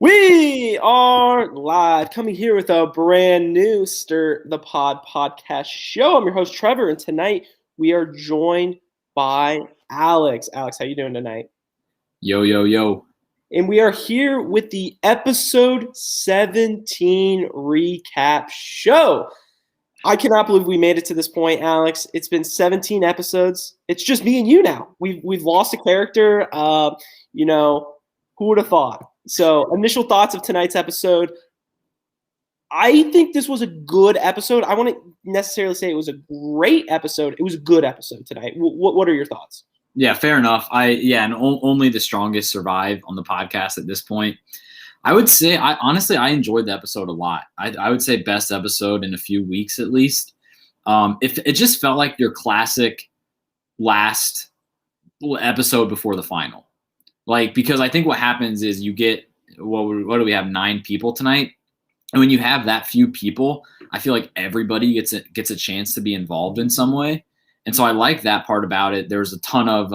We are live, coming here with a brand new Stir the Pod podcast show. I'm your host, Trevor, and tonight we are joined by Alex. Alex, how you doing tonight? Yo, yo, yo. And we are here with the episode 17 recap show. I cannot believe we made it to this point, Alex. It's been 17 episodes. It's just me and you now. We've lost a character. Who would have thought? So, initial thoughts of tonight's episode. I think this was a good episode. I wouldn't necessarily say it was a great episode. It was a good episode tonight. What are your thoughts? Yeah, fair enough. Only the strongest survive on the podcast at this point. I would say, I enjoyed the episode a lot. I would say best episode in a few weeks at least. If it just felt like your classic last episode before the final. Because I think what happens is you get, what do we have, 9 people tonight? And when you have that few people, I feel like everybody gets a chance to be involved in some way. And so I like that part about it. There's a ton of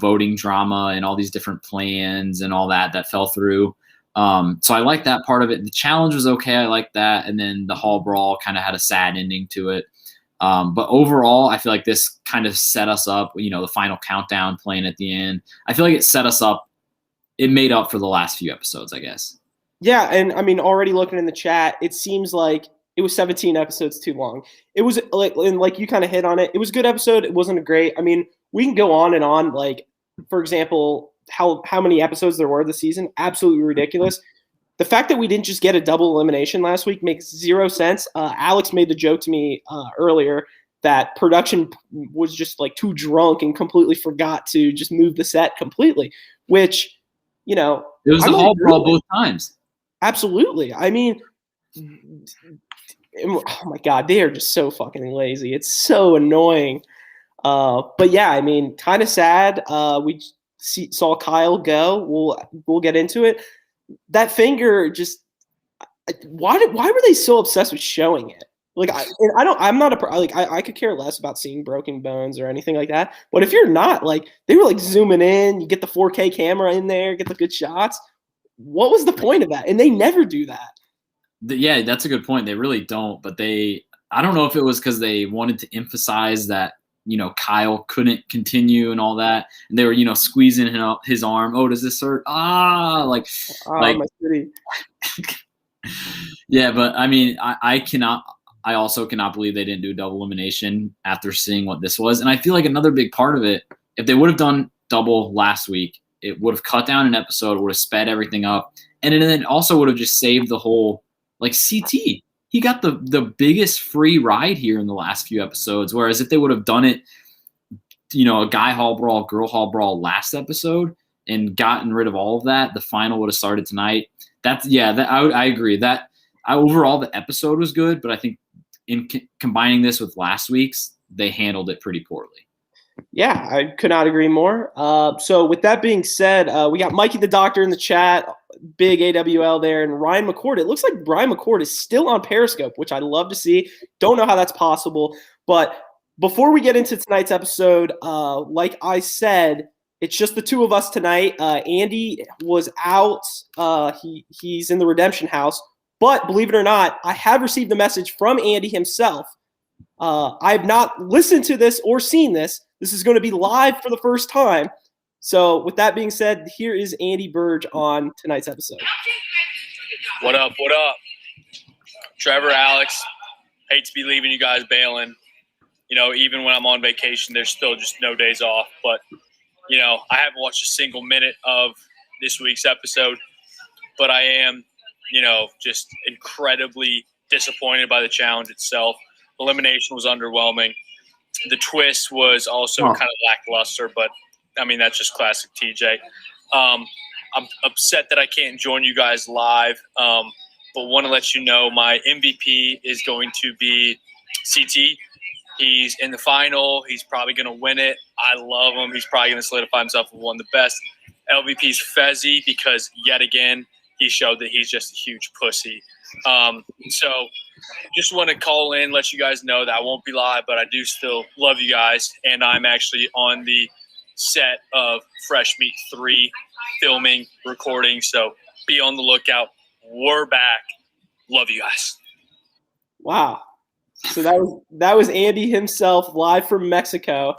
voting drama and all these different plans and all that fell through. So I like that part of it. The challenge was okay. I like that. And then the hall brawl kind of had a sad ending to it. But overall, I feel like this kind of set us up, the final countdown playing at the end. I feel like it set us up. It made up for the last few episodes, I guess. Yeah, and I mean, already looking in the chat, it seems like it was 17 episodes too long. It was like you kind of hit on it. It was a good episode. It wasn't a great. I mean, we can go on and on. Like, for example, how many episodes there were this season? Absolutely ridiculous. The fact that we didn't just get a double elimination last week makes zero sense. Alex made the joke to me earlier that production was just like too drunk and completely forgot to just move the set completely, which, it was the hall brawl both times. Absolutely. I mean, oh my God, they are just so fucking lazy. It's so annoying. But yeah, I mean, kind of sad. We saw Kyle go. We'll get into it. That finger just why were they so obsessed with showing it? I could care less about seeing broken bones or anything like that. But if you're not, they were zooming in, you get the 4K camera in there, get the good shots. What was the point of that? And they never do that. Yeah, that's a good point. They really don't. But I don't know if it was because they wanted to emphasize that Kyle couldn't continue and all that, and they were squeezing his arm. Oh, does this hurt? My city. Yeah, but I mean, I also cannot believe they didn't do double elimination after seeing what this was. And I feel like another big part of it, if they would have done double last week, it would have cut down an episode, would have sped everything up, and then also would have just saved the whole CT. He got the biggest free ride here in the last few episodes. Whereas if they would have done it, a guy hall brawl, girl hall brawl last episode and gotten rid of all of that, the final would have started tonight. I agree that overall the episode was good, but I think in combining this with last week's, they handled it pretty poorly. Yeah, I could not agree more. So with that being said, we got Mikey the Doctor in the chat, big AWL there, and Ryan McCord. It looks like Ryan McCord is still on Periscope, which I love to see. Don't know how that's possible. But before we get into tonight's episode, like I said, it's just the two of us tonight. Andy was out. He's in the Redemption House. But believe it or not, I have received a message from Andy himself. I have not listened to this or seen this. This is going to be live for the first time. So with that being said, here is Andy Burge on tonight's episode. What up? What up? Trevor, Alex, hate to be leaving you guys bailing. Even when I'm on vacation, there's still just no days off. But, I haven't watched a single minute of this week's episode. But I am, just incredibly disappointed by the challenge itself. Elimination was underwhelming. The twist was also kind of lackluster, but I mean, that's just classic TJ. I'm upset that I can't join you guys live, but want to let you know my MVP is going to be CT. He's in the final. He's probably going to win it. I love him. He's probably going to solidify himself as one of the best. LVP's Fezzi because, yet again, he showed that he's just a huge pussy. So just want to call in, let you guys know that I won't be live, but I do still love you guys. And I'm actually on the set of Fresh Meat 3 filming, recording. So Be on the lookout. We're back. Love you guys. Wow. So that was Andy himself live from Mexico.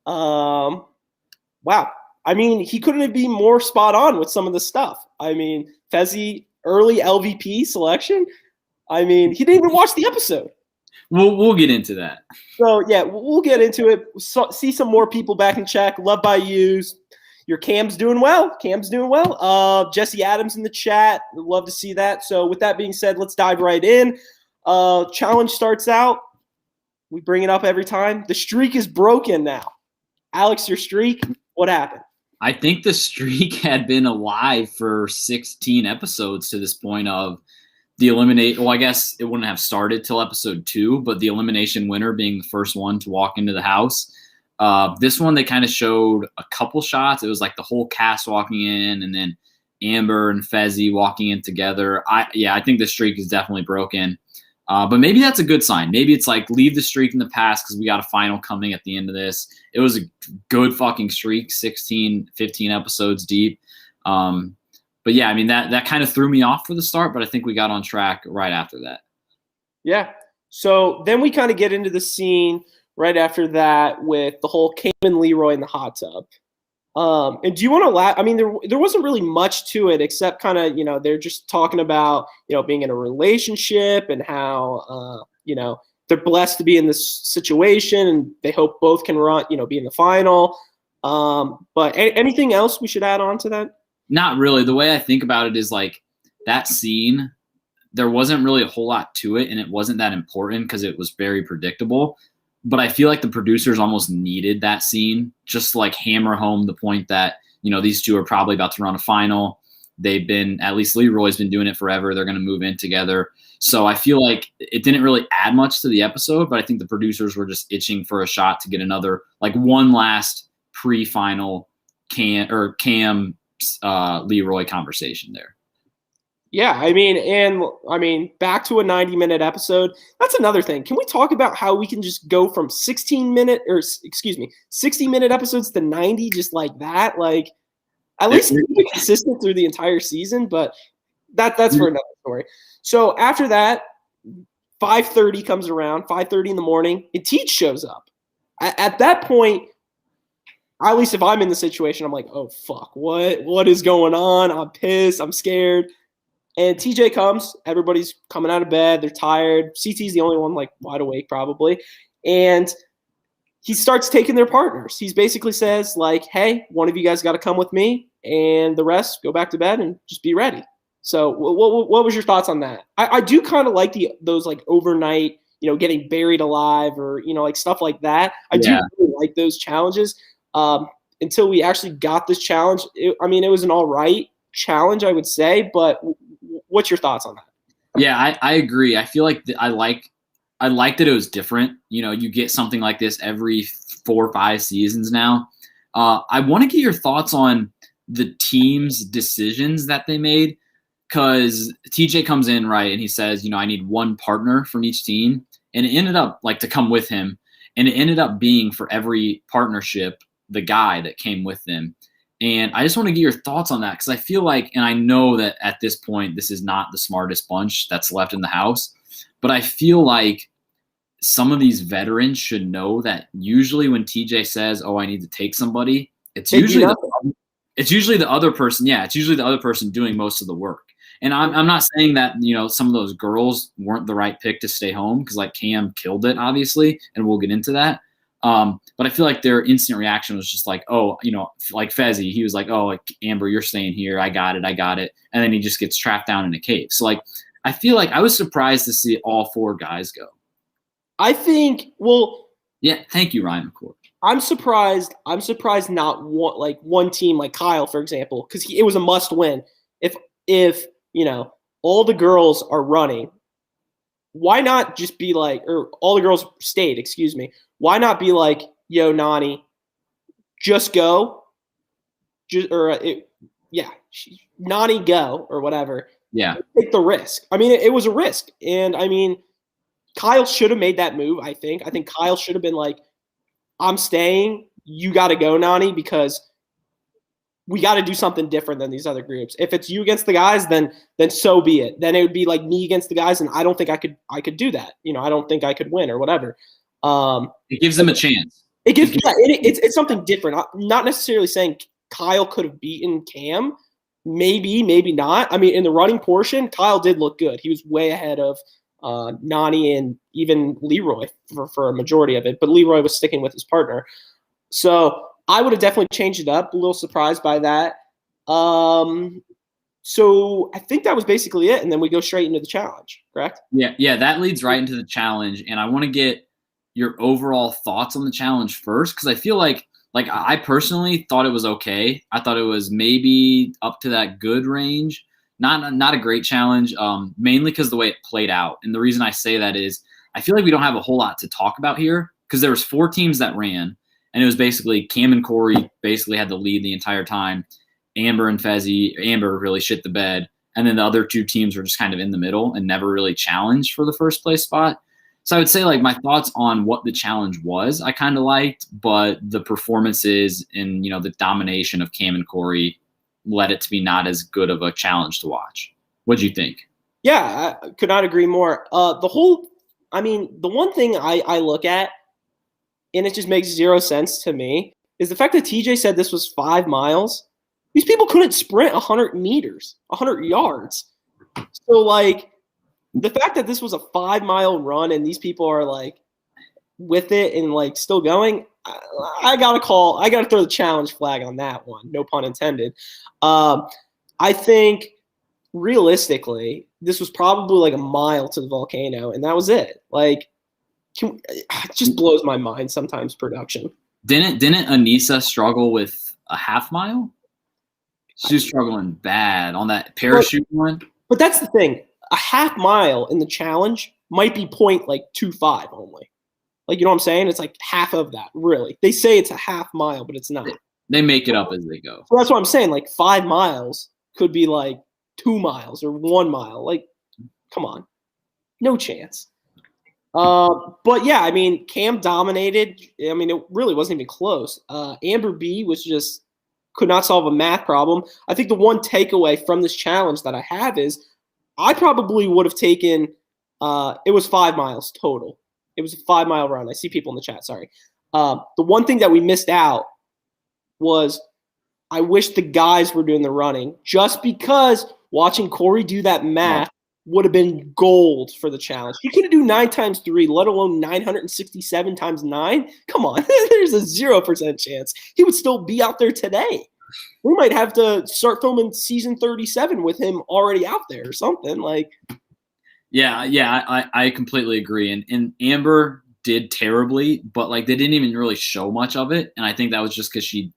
Wow. I mean, he couldn't be more spot on with some of the stuff. I mean, Fezzi, early LVP selection. I mean, he didn't even watch the episode. We'll get into that. So, yeah, we'll get into it. See some more people back in chat. Love by yous. Your Cam's doing well. Jesse Adams in the chat. Love to see that. So, with that being said, let's dive right in. Challenge starts out. We bring it up every time. The streak is broken now. Alex, your streak, what happened? I think the streak had been alive for 16 episodes to this point of the eliminate. Well, I guess it wouldn't have started till episode 2, but the elimination winner being the first one to walk into the house. This one, they kind of showed a couple shots. It was like the whole cast walking in, and then Amber and Fezzi walking in together. I think the streak is definitely broken. But maybe that's a good sign. Maybe it's like leave the streak in the past because we got a final coming at the end of this. It was a good fucking streak, 16, 15 episodes deep. But yeah, I mean, that kind of threw me off for the start, but I think we got on track right after that. Yeah. So then we kind of get into the scene right after that with the whole Cam and Leroy in the hot tub. And do you want to I mean, there wasn't really much to it except kind of, they're just talking about, being in a relationship and how, they're blessed to be in this situation and they hope both can be in the final. But anything else we should add on to that? Not really. The way I think about it is like that scene, there wasn't really a whole lot to it and it wasn't that important because it was very predictable. But I feel like the producers almost needed that scene just to like hammer home the point that, these two are probably about to run a final. They've been, at least Leroy's been doing it forever. They're going to move in together. So I feel like it didn't really add much to the episode, but I think the producers were just itching for a shot to get another, like one last pre-final Cam Leroy conversation there. Yeah, I mean, back to a 90-minute episode. That's another thing. Can we talk about how we can just go from 60-minute episodes to 90 just like that? Like, at least keep it consistent through the entire season, but that's for another story. So after that, 5:30 comes around, 5:30 in the morning, and Teach shows up. At that point, at least if I'm in the situation, I'm like, oh, fuck, what is going on? I'm pissed. I'm scared. And TJ comes. Everybody's coming out of bed. They're tired. CT's the only one, like, wide awake probably. And he starts taking their partners. He basically says, like, hey, one of you guys got to come with me, and the rest go back to bed and just be ready. So what was your thoughts on that? I do kind of like those, like, overnight, getting buried alive or, like, stuff like that. I do really like those challenges. Until we actually got this challenge, it was an all right challenge, I would say, but what's your thoughts on that? Yeah, I agree. I feel like I like that it was different. You get something like this every 4 or 5 seasons now. I want to get your thoughts on the team's decisions that they made, because TJ comes in, right, and he says, I need one partner from each team, and it ended up like to come with him, and it ended up being for every partnership the guy that came with them. And I just want to get your thoughts on that, because I feel like, and I know that at this point, this is not the smartest bunch that's left in the house, but I feel like some of these veterans should know that usually when TJ says, oh, I need to take somebody, it's usually the other person. Yeah, it's usually the other person doing most of the work. And I'm not saying that, some of those girls weren't the right pick to stay home, because like Cam killed it, obviously, and we'll get into that. But I feel like their instant reaction was just like, oh, like Fezzi, he was like, oh, like, Amber, you're staying here. I got it. And then he just gets trapped down in a cave. So like, I feel like I was surprised to see all 4 guys go. I think, yeah, thank you, Ryan McCord. I'm surprised not one team like Kyle, for example, because it was a must win. If all the girls are running, why not just be like, or all the girls stayed, excuse me. Why not be like, yo, Nani, just go, Nani go or whatever. Yeah, take the risk. I mean, it was a risk, and I mean, Kyle should have made that move. I think Kyle should have been like, I'm staying. You got to go, Nani, because we got to do something different than these other groups. If it's you against the guys, then so be it. Then it would be like me against the guys, and I don't think I could do that. I don't think I could win or whatever. It gives them a chance. It's something different. I'm not necessarily saying Kyle could have beaten Cam. Maybe not. I mean, in the running portion, Kyle did look good. He was way ahead of Nani and even Leroy for a majority of it, but Leroy was sticking with his partner. So I would have definitely changed it up. A little surprised by that. So I think that was basically it, and then we go straight into the challenge, correct? Yeah, that leads right into the challenge, and I want to get your overall thoughts on the challenge first, because I feel like I personally thought it was okay. I thought it was maybe up to that good range. Not a great challenge, mainly because the way it played out. And the reason I say that is I feel like we don't have a whole lot to talk about here, because there was 4 teams that ran, and it was basically Cam and Corey basically had the lead the entire time. Amber and Fezzi, Amber really shit the bed, and then the other 2 teams were just kind of in the middle and never really challenged for the first place spot. So I would say like my thoughts on what the challenge was, I kind of liked, but the performances and the domination of Cam and Corey led it to be not as good of a challenge to watch. What'd you think? Yeah, I could not agree more. The one thing I look at, and it just makes zero sense to me, is the fact that TJ said this was 5 miles. These people couldn't sprint 100 meters, 100 yards. So, like, the fact that this was a 5-mile run and these people are, like, with it and, like, still going, I got to throw the challenge flag on that one. No pun intended. I think, realistically, this was probably, like, a mile to the volcano, and that was it. Like, it just blows my mind sometimes, production. Didn't Anissa struggle with a half mile? She was struggling bad on that parachute one. But that's the thing. A half mile in the challenge might be 0.25 only. Like, you know what I'm saying? It's like half of that, really. They say it's a half mile, but it's not. They make it up as they go. So that's what I'm saying. Like, 5 miles could be like 2 miles or 1 mile. Like, come on. No chance. But yeah, I mean, Cam dominated. I mean, it really wasn't even close. Amber B was just could not solve a math problem. I think the one takeaway from this challenge that I have is I probably would have taken it was 5 miles total. It was a 5-mile run. I see people in the chat. Sorry. The one thing that we missed out was I wish the guys were doing the running, just because watching Corey do that math would have been gold for the challenge. He couldn't do 9 times 3, let alone 967 times 9. Come on, there's a 0% chance he would still be out there today. We might have to start filming season 37 with him already out there or something. Like, yeah, I completely agree. And Amber did terribly, but like they didn't even really show much of it, and I think that was just because she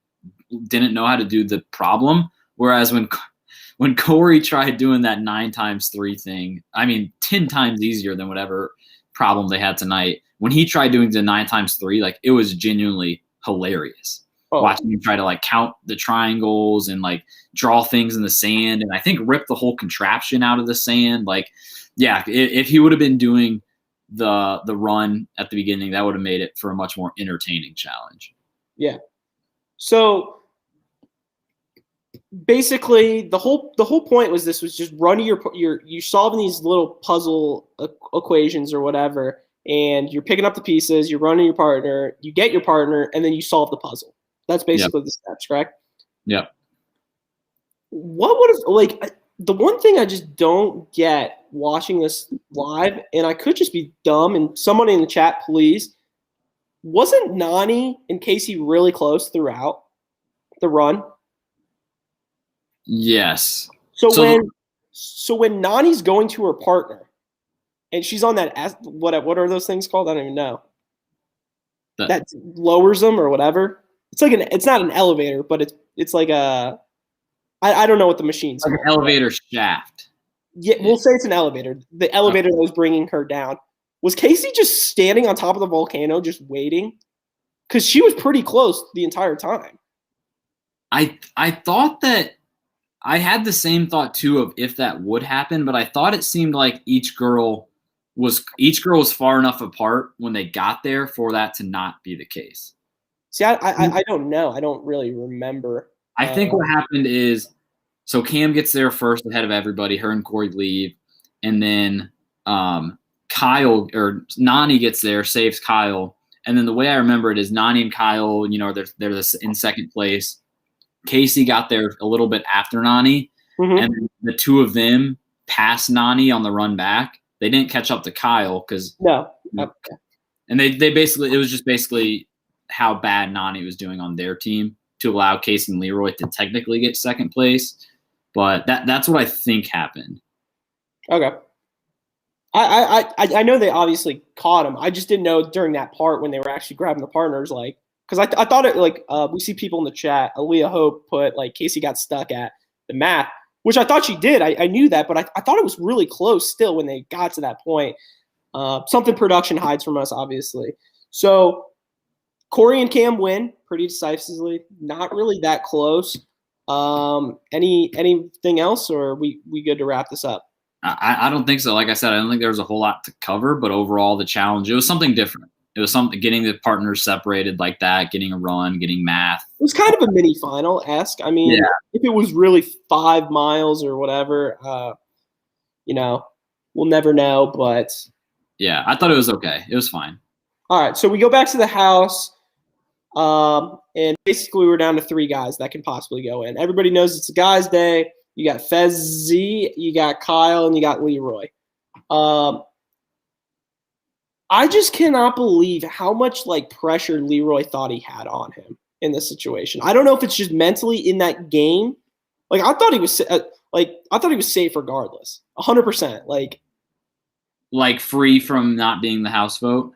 didn't know how to do the problem. Whereas when Corey tried doing that 9 times 3 thing, I mean, 10 times easier than whatever problem they had tonight. When he tried doing the 9 times 3, like it was genuinely hilarious. Watching him try to like count the triangles and like draw things in the sand, and I think rip the whole contraption out of the sand. Like, yeah, if he would have been doing the run at the beginning, that would have made it for a much more entertaining challenge. Yeah. So basically, the whole point was this was just running you solving these little puzzle equations or whatever, and you're picking up the pieces, you're running your partner, you get your partner, and then you solve the puzzle. That's basically the steps, correct? Yep. What would have the one thing I just don't get watching this live, and I could just be dumb, and someone in the chat, please. Wasn't Nani and Casey really close throughout the run? Yes. So when Nani's going to her partner, and she's on that what are those things called? I don't even know. That lowers them or whatever. It's like it's not an elevator, but it's like a I don't know what the machine's like called. An elevator shaft. Yeah, we'll say it's an elevator. The elevator that was bringing her down. Was Casey just standing on top of the volcano just waiting? Because she was pretty close the entire time. I thought that I had the same thought too of if that would happen, but I thought it seemed like each girl was far enough apart when they got there for that to not be the case. See, I don't know. I don't really remember. I think what happened is, so Cam gets there first ahead of everybody. Her and Corey leave, and then Kyle or Nani gets there, saves Kyle, and then the way I remember it is Nani and Kyle, they're in second place. Casey got there a little bit after Nani, and the two of them passed Nani on the run back. They didn't catch up to Kyle because and they basically, it was just basically how bad Nani was doing on their team to allow Casey and Leroy to technically get second place. But that's what I think happened. Okay. I know they obviously caught him. I just didn't know during that part when they were actually grabbing the partners, because I thought it we see people in the chat. Aaliyah Hope put Casey got stuck at the math, which I thought she did. I knew that, but I thought it was really close still when they got to that point. Something production hides from us, obviously. So Corey and Cam win pretty decisively. Not really that close. Anything else, or are we good to wrap this up? I don't think so. Like I said, I don't think there was a whole lot to cover, but overall the challenge, it was something different. It was something, getting the partners separated like that, getting a run, getting math. It was kind of a mini final-esque. I mean, if it was really 5 miles or whatever, we'll never know, but yeah, I thought it was okay. It was fine. All right, so we go back to the house, and basically we're down to 3 guys that can possibly go in. Everybody knows it's a guy's day. You got Fezzy, you got Kyle, and you got Leroy. I just cannot believe how much pressure Leroy thought he had on him in this situation. I don't know if it's just mentally in that game. I thought he was safe regardless, 100%. Free from not being the house vote.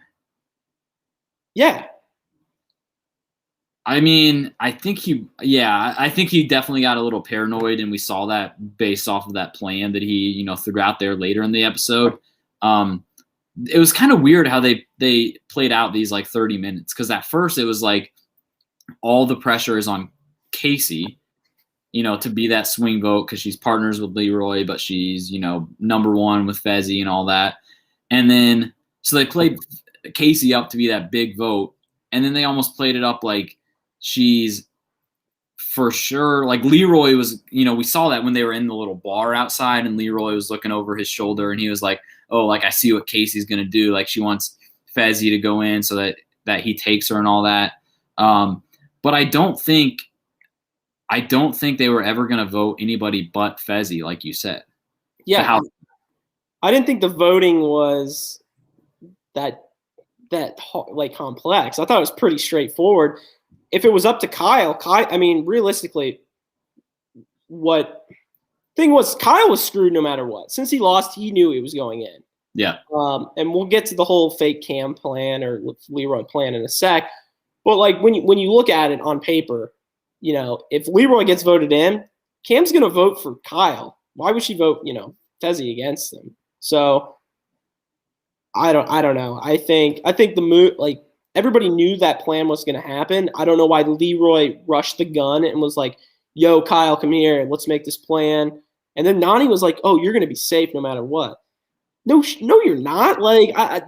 Yeah. I mean, I think he definitely got a little paranoid, and we saw that based off of that plan that he, threw out there later in the episode. It was kind of weird how they played out these 30 minutes, because at first it was all the pressure is on Casey, to be that swing vote because she's partners with Leroy, but she's, number 1 with Fezzy and all that. And then so they played Casey up to be that big vote, and then they almost played it up like she's for sure, Leroy was, we saw that when they were in the little bar outside, and Leroy was looking over his shoulder, and he was like, oh, I see what Casey's going to do. She wants Fezzy to go in so that he takes her and all that. But I don't think they were ever going to vote anybody but Fezzy, like you said. Yeah. So I didn't think the voting was that complex. I thought it was pretty straightforward. If it was up to Kyle, I mean, realistically, Kyle was screwed no matter what. Since he lost, he knew he was going in. Yeah. And we'll get to the whole fake Cam plan or Leroy plan in a sec. But when you look at it on paper, if Leroy gets voted in, Cam's going to vote for Kyle. Why would she vote, Fezzy against him? So I don't know. I think the move, everybody knew that plan was going to happen. I don't know why Leroy rushed the gun and was like, yo, Kyle, come here. Let's make this plan. And then Nani was like, oh, you're going to be safe no matter what. No, you're not.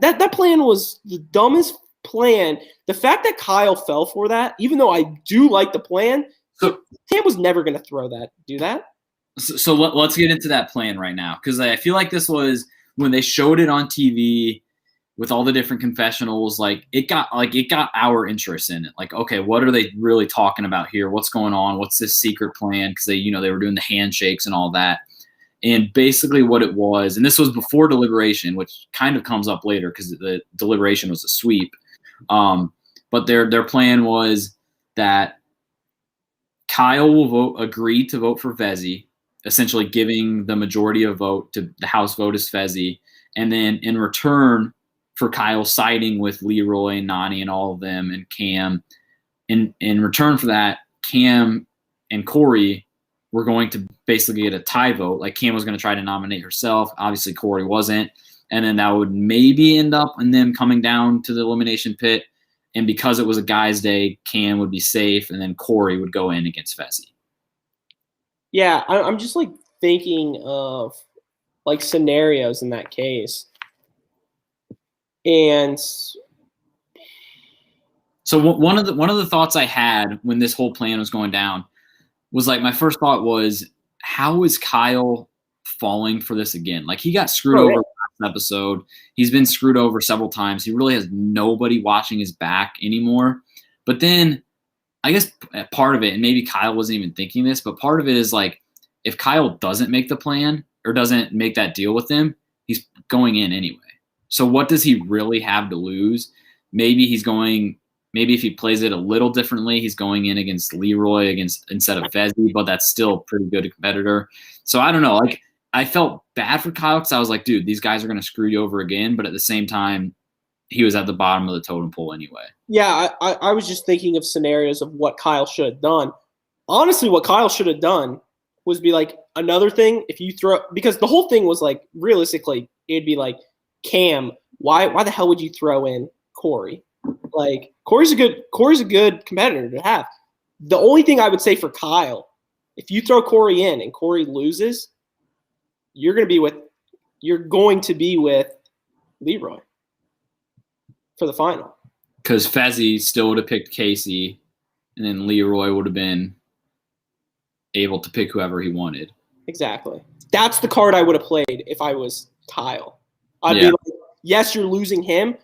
That plan was the dumbest plan. The fact that Kyle fell for that, even though I do like the plan, Cam was never going to do that. So let's get into that plan right now, because I feel like this was when they showed it on TV with all the different confessionals. It got our interest in it. Okay, what are they really talking about here? What's going on? What's this secret plan? Because they were doing the handshakes and all that. And basically what it was, and this was before deliberation, which kind of comes up later because the deliberation was a sweep. But their plan was that Kyle will agree to vote for Fezzy, essentially giving the majority of vote to the House vote as Fezzy. And then in return for Kyle siding with Leroy and Nani and all of them and Cam, in return for that, Cam and Corey were going to basically get a tie vote. Cam was going to try to nominate herself. Obviously, Corey wasn't. And then that would maybe end up in them coming down to the elimination pit. And because it was a guy's day, Cam would be safe, and then Corey would go in against Fezzy. Yeah, I'm just thinking of scenarios in that case. And so one of the thoughts I had when this whole plan was going down was like, my first thought was, how is Kyle falling for this again? Like, he got screwed over last episode. He's been screwed over several times. He really has nobody watching his back anymore. But then I guess part of it, and maybe Kyle wasn't even thinking this, but part of it is like, if Kyle doesn't make the plan or doesn't make that deal with him, he's going in anyway. So what does he really have to lose? Maybe if he plays it a little differently, he's going in against Leroy instead of Fezzi, but that's still a pretty good competitor. So I don't know. Like, I felt bad for Kyle because I was like, dude, these guys are going to screw you over again. But at the same time, he was at the bottom of the totem pole anyway. Yeah, I was just thinking of scenarios of what Kyle should have done. Honestly, what Kyle should have done was be like, another thing, if you throw – because the whole thing was like, realistically, it'd be like, Cam, why the hell would you throw in Corey? Like, Corey's a good competitor to have. The only thing I would say for Kyle, if you throw Corey in and Corey loses, you're going to be with Leroy for the final. Because Fezzi still would have picked Casey, and then Leroy would have been able to pick whoever he wanted. Exactly. That's the card I would have played if I was Kyle. I'd be like, yes, you're losing him,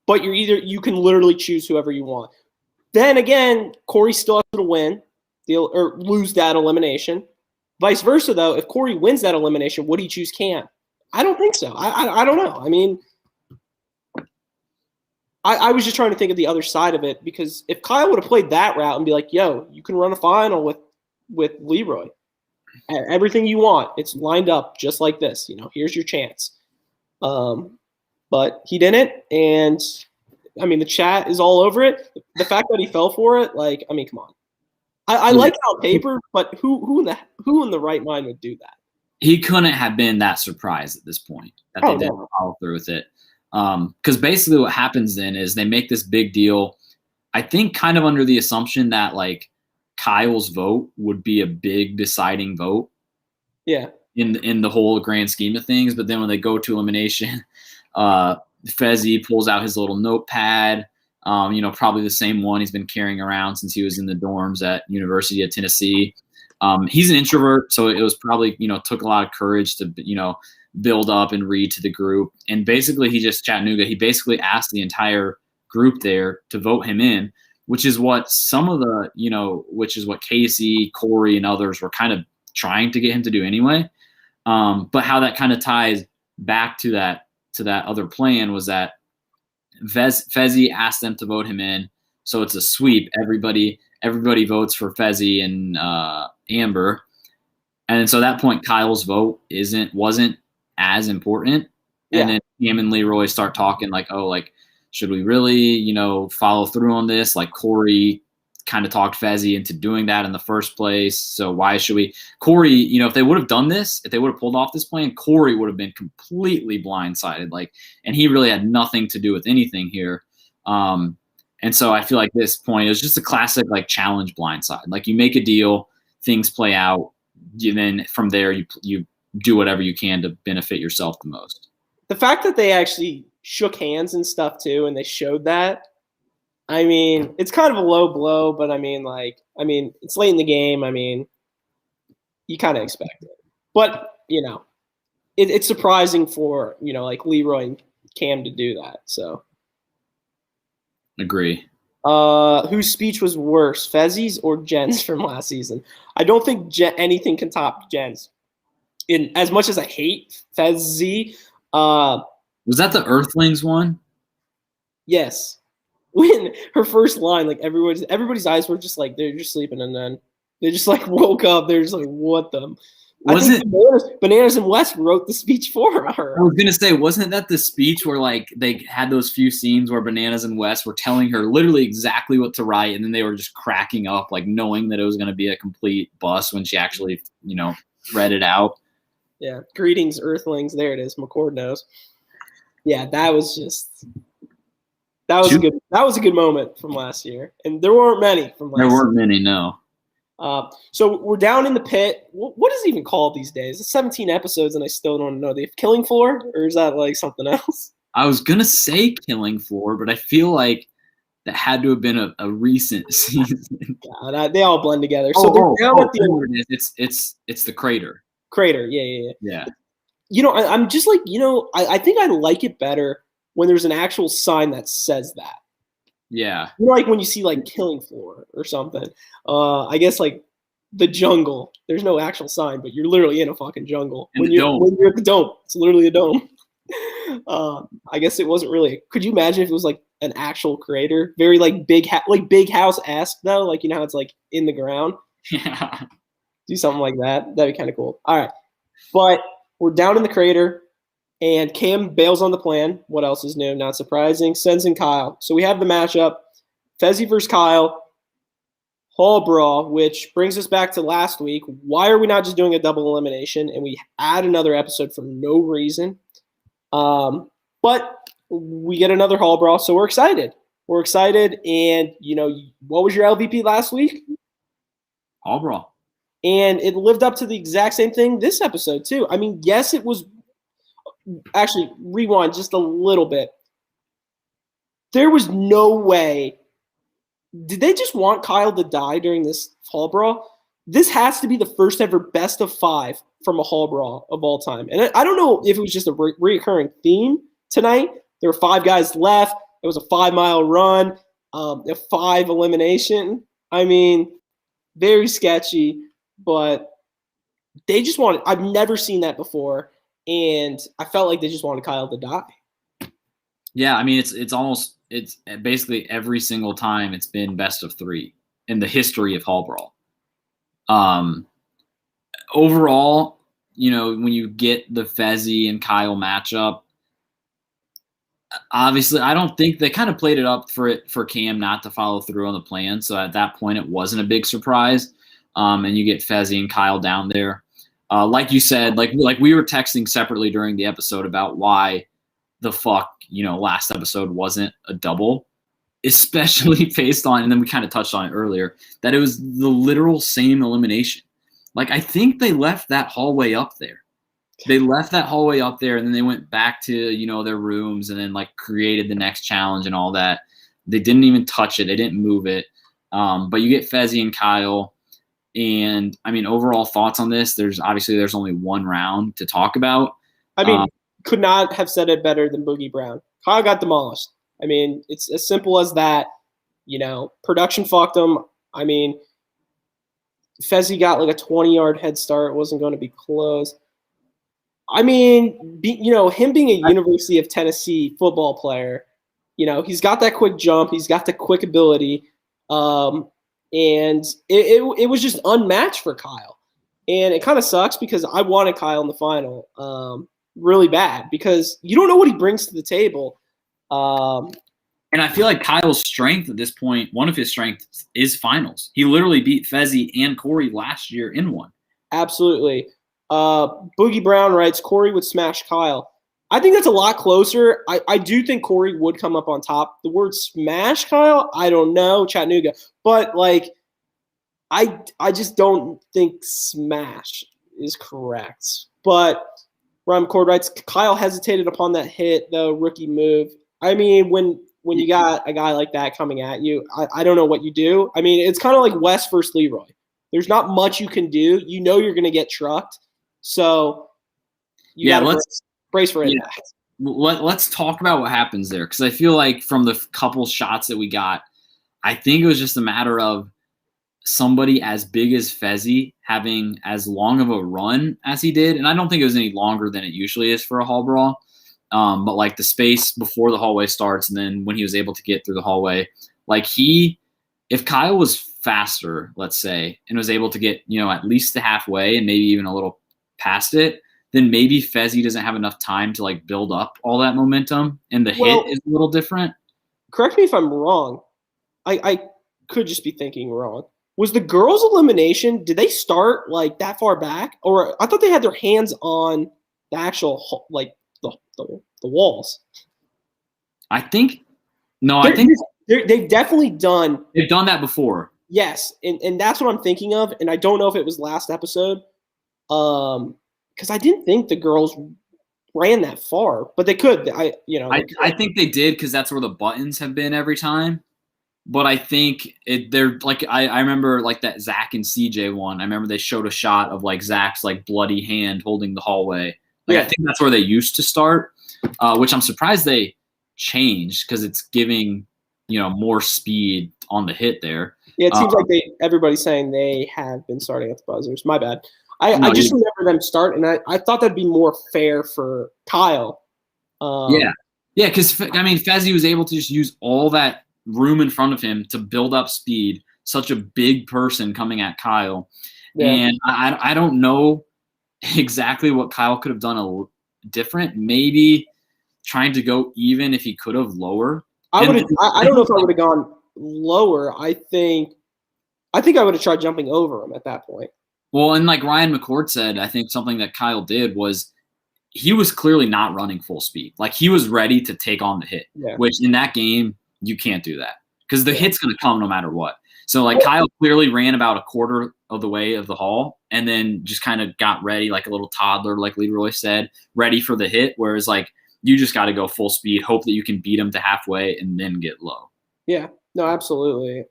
but you can literally choose whoever you want. Then again, Corey still has to win or lose that elimination. Vice versa, though, if Corey wins that elimination, would he choose Cam? I don't think so. I don't know. I mean, I was just trying to think of the other side of it, because if Kyle would have played that route and be like, yo, you can run a final with Leroy. Everything you want, it's lined up just like this. Here's your chance. But he didn't, and I mean, the chat is all over it. The fact that he fell for it, like, I mean, come on. I like it on paper, but who in the right mind would do that? He couldn't have been that surprised at this point that they didn't follow through with it. Because basically what happens then is they make this big deal, I think kind of under the assumption that, like, Kyle's vote would be a big deciding vote. Yeah. In the whole grand scheme of things. But then when they go to elimination, Fezzi pulls out his little notepad, probably the same one he's been carrying around since he was in the dorms at University of Tennessee. He's an introvert, so it was probably, took a lot of courage to, build up and read to the group. And basically he basically asked the entire group there to vote him in, which is what which is what Casey, Corey, and others were kind of trying to get him to do anyway. But how that kind of ties back to that other plan was that Fezzi asked them to vote him in. So it's a sweep. Everybody votes for Fezzi and Amber. And so at that point, Kyle's vote wasn't as important. Yeah. And then him and Leroy start talking like, oh, like, should we really, follow through on this? Like, Corey kind of talked Fezzi into doing that in the first place. So why should we? Corey, if they would have done this, if they would have pulled off this plan, Corey would have been completely blindsided. Like, and he really had nothing to do with anything here. And so I feel like this point is just a classic, like, challenge blindside. Like, you make a deal, things play out, then from there you do whatever you can to benefit yourself the most. The fact that they actually shook hands and stuff too, and they showed that, I mean, it's kind of a low blow, but I mean, it's late in the game. I mean, you kind of expect it, but it's surprising for, like, Leroy and Cam to do that. So agree. Whose speech was worse, Fezzi's or Jen's from last season? I don't think anything can top Jen's. In as much as I hate Fezzi, was that the Earthlings one? Yes. When her first line, like, everybody's eyes were just like, they're just sleeping, and then they just, like, woke up. They're just like, what the? I think Bananas and Wes wrote the speech for her. I was gonna say, wasn't that the speech where, like, they had those few scenes where Bananas and Wes were telling her literally exactly what to write, and then they were just cracking up, like, knowing that it was gonna be a complete bust when she actually, read it out. Yeah. Greetings, Earthlings. There it is. McCord knows. Yeah, that was a good moment from last year, and there weren't many from last year. There weren't many, no. So we're down in the pit. What is it even called these days? It's 17 episodes, and I still don't know. The Killing Floor, or is that, like, something else? I was gonna say Killing Floor, but I feel like that had to have been a recent season. God, they all blend together. So they're down at the it's the crater. Crater. Yeah. Yeah. I'm just like, I think I like it better when there's an actual sign that says that. Yeah. Like when you see like killing floor or something. I guess like the jungle. There's no actual sign, but you're literally in a fucking jungle. When you're at the dome, it's literally a dome. I guess it wasn't really. Could you imagine if it was like an actual crater, very like big house-esque though, like how it's like in the ground. Yeah. Do something like that. That'd be kind of cool. All right, but we're down in the crater, and Cam bails on the plan. What else is new? Not surprising. Sends in Kyle. So we have the matchup: Fezzi versus Kyle. Hall brawl, which brings us back to last week. Why are we not just doing a double elimination and we add another episode for no reason? But we get another Hall brawl, so we're excited. We're excited, and what was your LVP last week? Hall brawl. And it lived up to the exact same thing this episode too. I mean, yes, it was. Actually, rewind just a little bit. There was no way. Did they just want Kyle to die during this Hall brawl? This has to be the first ever best of 5 from a Hall brawl of all time. And I don't know if it was just a reoccurring theme tonight. There were 5 guys left. It was a 5-mile run, a 5 elimination. I mean, very sketchy, but they just wanted – I've never seen that before, and I felt like they just wanted Kyle to die. Yeah, I mean, it's basically every single time it's been best of 3 in the history of Hall brawl. Overall, when you get the Fezzi and Kyle matchup, obviously, I don't think they kind of played it up for Cam not to follow through on the plan. So at that point, it wasn't a big surprise. And you get Fezzi and Kyle down there. Like you said, like we were texting separately during the episode about why the fuck, last episode wasn't a double, especially based on, and then we kind of touched on it earlier, that it was the literal same elimination. Like, I think they left that hallway up there. They left that hallway up there, and then they went back to, their rooms and then, like, created the next challenge and all that. They didn't even touch it. They didn't move it. But you get Fezzi and Kyle. And, I mean, overall thoughts on this, there's only one round to talk about. I mean, could not have said it better than Boogie Brown. Kyle got demolished. I mean, it's as simple as that. Production fucked him. I mean, Fezzi got like a 20-yard head start. It wasn't going to be close. I mean, him being a University of Tennessee football player, he's got that quick jump. He's got the quick ability. And it was just unmatched for Kyle. And it kind of sucks because I wanted Kyle in the final really bad because you don't know what he brings to the table. And I feel like Kyle's strength at this point, one of his strengths is finals. He literally beat Fezzi and Corey last year in one. Absolutely. Boogie Brown writes, Corey would smash Kyle. I think that's a lot closer. I do think Corey would come up on top. The word smash Kyle, I don't know, Chattanooga. But, like, I just don't think smash is correct. But Ryan McCord writes, Kyle hesitated upon that hit, the rookie move. I mean, when you got a guy like that coming at you, I don't know what you do. I mean, it's kind of like West versus Leroy. There's not much you can do. You're going to get trucked. So you got to brace for impact. Let's talk about what happens there, because I feel like from the couple shots that we got, I think it was just a matter of somebody as big as Fezzi having as long of a run as he did. And I don't think it was any longer than it usually is for a hall brawl. But like the space before the hallway starts and then when he was able to get through the hallway, like if Kyle was faster, let's say, and was able to get, at least the halfway and maybe even a little past it, then maybe Fezzi doesn't have enough time to like build up all that momentum and the hit is a little different. Correct me if I'm wrong. I could just be thinking wrong. Was the girls' elimination, did they start like that far back? Or I thought they had their hands on the actual, like, the walls. I think they've definitely done. They've done that before. Yes, and that's what I'm thinking of. And I don't know if it was last episode, because I didn't think the girls ran that far, but they could. I think they did because that's where the buttons have been every time. But I think they're like I remember like that Zach and CJ one. I remember they showed a shot of like Zach's like bloody hand holding the hallway. Like I think that's where they used to start, which I'm surprised they changed because it's giving more speed on the hit there. Yeah, it seems like everybody's saying they have been starting at the buzzers. My bad. I just remember them start, and I thought that'd be more fair for Kyle. Yeah, because I mean Fezzi was able to just use all that room in front of him to build up speed, such a big person coming at Kyle. Yeah. And I don't know exactly what Kyle could have done different. Maybe trying to go even if he could have lower. I don't know if I would have gone lower. I think I would have tried jumping over him at that point. Well, and like Ryan McCord said, I think something that Kyle did was he was clearly not running full speed. Like he was ready to take on the hit, which in that game, you can't do that because the hit's going to come no matter what. So like Kyle clearly ran about a quarter of the way of the hall and then just kind of got ready like a little toddler, like Leroy said, ready for the hit. Whereas like you just got to go full speed, hope that you can beat him to halfway and then get low. Yeah, no, absolutely.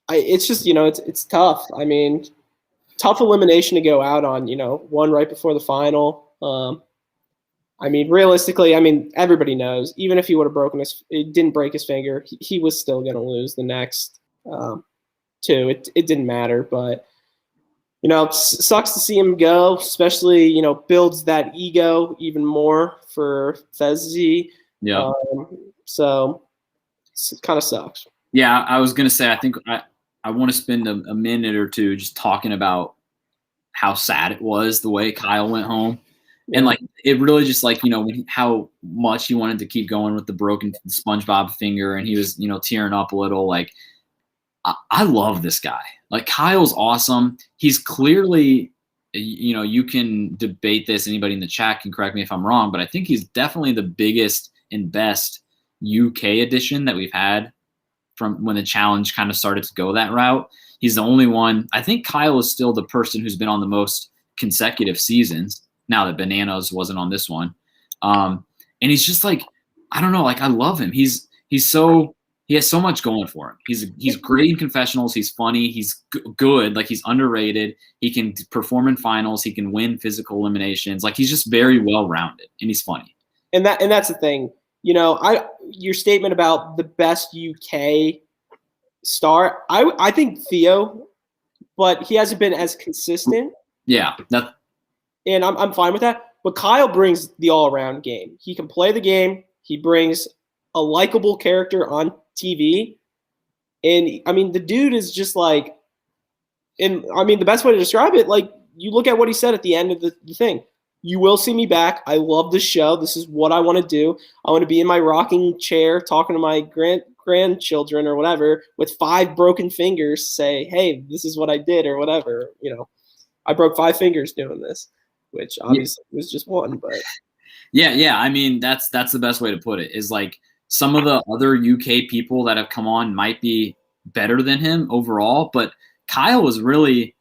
It's just, it's tough. I mean, tough elimination to go out on, one right before the final. I mean, realistically, everybody knows, even if he would have it didn't break his finger, he was still going to lose the next two. It didn't matter, but, it sucks to see him go, especially, builds that ego even more for Fezzi. Yeah. So it kind of sucks. Yeah, I was going to say, I think I want to spend a minute or two just talking about how sad it was the way Kyle went home. And like it really just like how much he wanted to keep going with the broken SpongeBob finger, and he was tearing up a little. Like I love this guy. Like Kyle's awesome. He's clearly you can debate this. Anybody in the chat can correct me if I'm wrong, but I think he's definitely the biggest and best UK edition that we've had from when the challenge kind of started to go that route. He's the only one. I think Kyle is still the person who's been on the most consecutive seasons. Now that Bananas wasn't on this one. And he's just like, I don't know, like I love him. He has so much going for him. He's great in confessionals. He's funny. He's good. Like he's underrated. He can perform in finals. He can win physical eliminations. Like he's just very well-rounded and he's funny. And that's the thing. Your statement about the best UK star, I think Theo, but he hasn't been as consistent. Yeah. And I'm fine with that. But Kyle brings the all-around game. He can play the game. He brings a likable character on TV. And, the dude is just like – and, the best way to describe it, like, you look at what he said at the end of the thing. You will see me back. I love this show. This is what I want to do. I want to be in my rocking chair talking to my grandchildren or whatever with 5 broken fingers, say, hey, this is what I did or whatever. I broke 5 fingers doing this. Which obviously was just one, but yeah. That's the best way to put it. Is like some of the other UK people that have come on might be better than him overall, but Kyle was really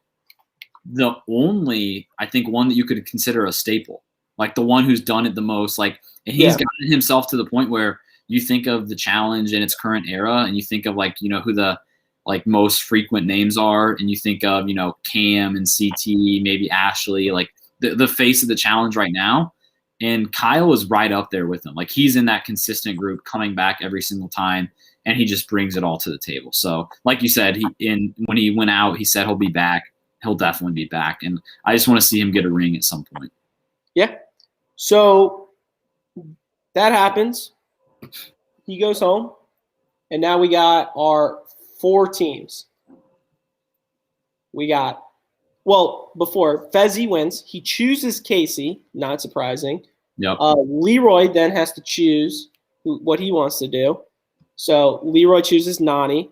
the only, I think, one that you could consider a staple, like the one who's done it the most. Like, and he's gotten himself to the point where you think of the challenge in its current era, and you think of like who the like most frequent names are, and you think of Cam and CT, maybe Ashley, like. The face of the challenge right now, and Kyle is right up there with him. Like he's in that consistent group coming back every single time, and he just brings it all to the table. So like you said, when he went out, he said he'll be back. He'll definitely be back. And I just want to see him get a ring at some point. Yeah. So that happens. He goes home, and now we got our 4 teams. We got before Fezzi wins, he chooses Casey, not surprising. Yep. Leroy then has to choose what he wants to do. So Leroy chooses Nani,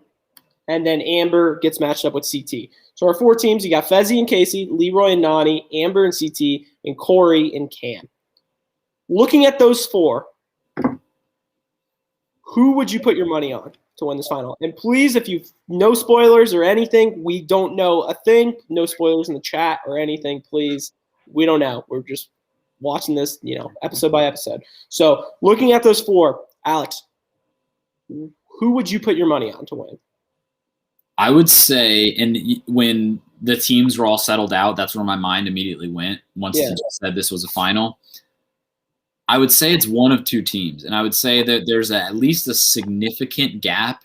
and then Amber gets matched up with CT. So our 4 teams, you got Fezzi and Casey, Leroy and Nani, Amber and CT, and Corey and Cam. Looking at those 4, who would you put your money on to win this final? And please, if you've no spoilers or anything, we don't know a thing. No spoilers in the chat or anything, please. We don't know. We're just watching this, episode by episode. So looking at those 4, Alex, who would you put your money on to win? I would say, and when the teams were all settled out, that's where my mind immediately went once you said this was a final. I would say it's one of two teams, and I would say that there's at least a significant gap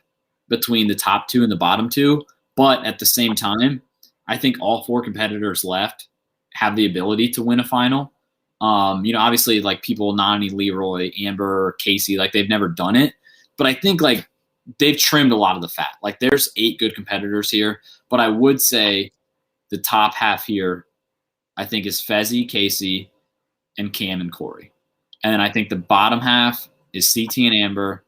between the top two and the bottom two, but at the same time, I think all four competitors left have the ability to win a final. Obviously, like people, Nani, Leroy, Amber, Casey, like they've never done it, but I think like they've trimmed a lot of the fat. Like there's 8 good competitors here, but I would say the top half here, I think, is Fezzi, Casey, and Cam and Corey. And then I think the bottom half is CT and Amber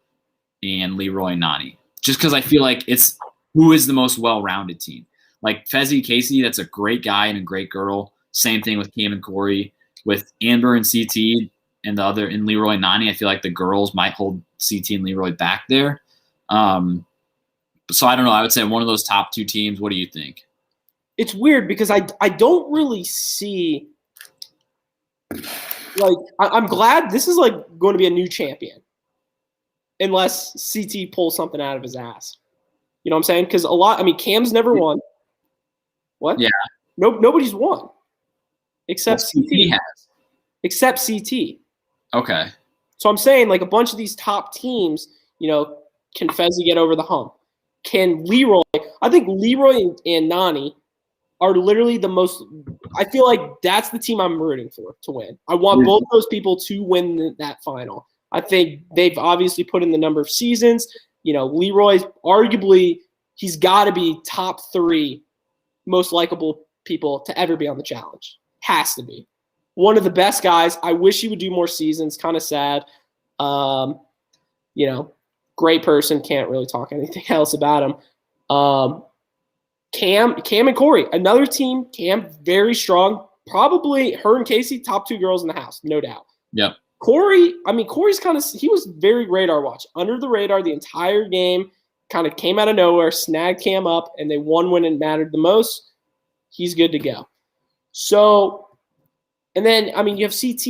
and Leroy and Nani. Just because I feel like it's who is the most well-rounded team. Like Fezzi, Casey, that's a great guy and a great girl. Same thing with Cam and Corey. With Amber and CT and and Leroy and Nani, I feel like the girls might hold CT and Leroy back there. So I don't know. I would say one of those top 2 teams. What do you think? It's weird because I don't really see like I'm glad this is like going to be a new champion unless CT pulls something out of his ass. You know what I'm saying? Because Cam's never won. What? Yeah. Nobody's won except CT has. Except CT. Okay. So I'm saying like a bunch of these top teams, can Fezzi get over the hump? Can Leroy? I think Leroy and Nani are literally the most – I feel like that's the team I'm rooting for to win. I want both those people to win that final. I think they've obviously put in the number of seasons. Leroy's arguably – he's got to be top 3 most likable people to ever be on the challenge. Has to be. One of the best guys. I wish he would do more seasons. Kind of sad. Great person. Can't really talk anything else about him. Cam and Corey, another team. Cam, very strong. Probably her and Casey, top 2 girls in the house, no doubt. Yep. Corey's he was very radar watch. Under the radar the entire game, kind of came out of nowhere, snagged Cam up, and they won when it mattered the most. He's good to go. So, and then, you have CT.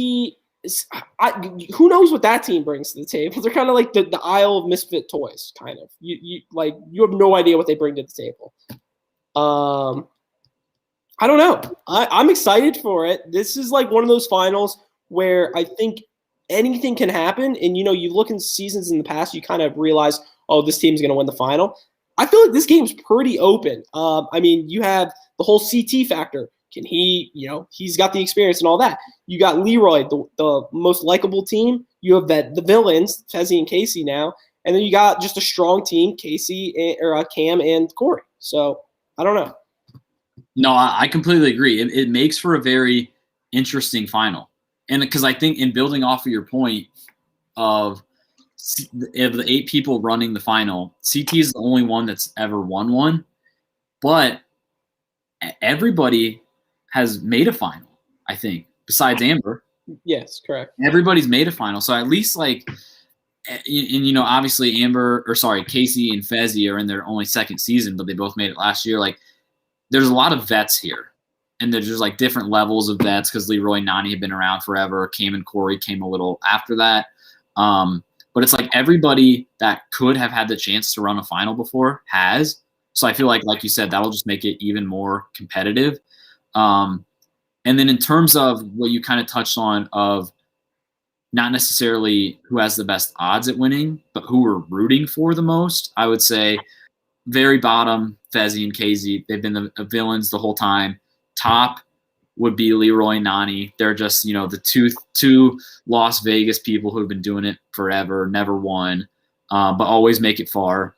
Who knows what that team brings to the table? They're kind of like the Isle of Misfit Toys, kind of. You have no idea what they bring to the table. I don't know. I'm excited for it. This is like one of those finals where I think anything can happen. And, you look in seasons in the past, you kind of realize, oh, this team's going to win the final. I feel like this game's pretty open. You have the whole CT factor. Can he, he's got the experience and all that. You got Leroy, the most likable team. You have the villains, Fezzi and Casey now. And then you got just a strong team, Cam and Corey. So I don't know. No, I completely agree. It makes for a very interesting final. And because I think in building off of your point of the 8 people running the final, CT is the only one that's ever won one. But everybody has made a final, I think, besides Amber. Yes, correct. Everybody's made a final. So at least obviously Casey and Fezzi are in their only second season, but they both made it last year. Like, there's a lot of vets here. And there's just like different levels of vets because Leroy and Nani have been around forever. Cam and Corey came a little after that. But it's like everybody that could have had the chance to run a final before has. So I feel like you said, that'll just make it even more competitive. And then in terms of what you kind of touched on of not necessarily who has the best odds at winning, but who we're rooting for the most, I would say very bottom, Fezzi and Casey. They've been the villains the whole time. Top would be Leroy and Nani. They're just, the two Las Vegas people who have been doing it forever, never won, but always make it far.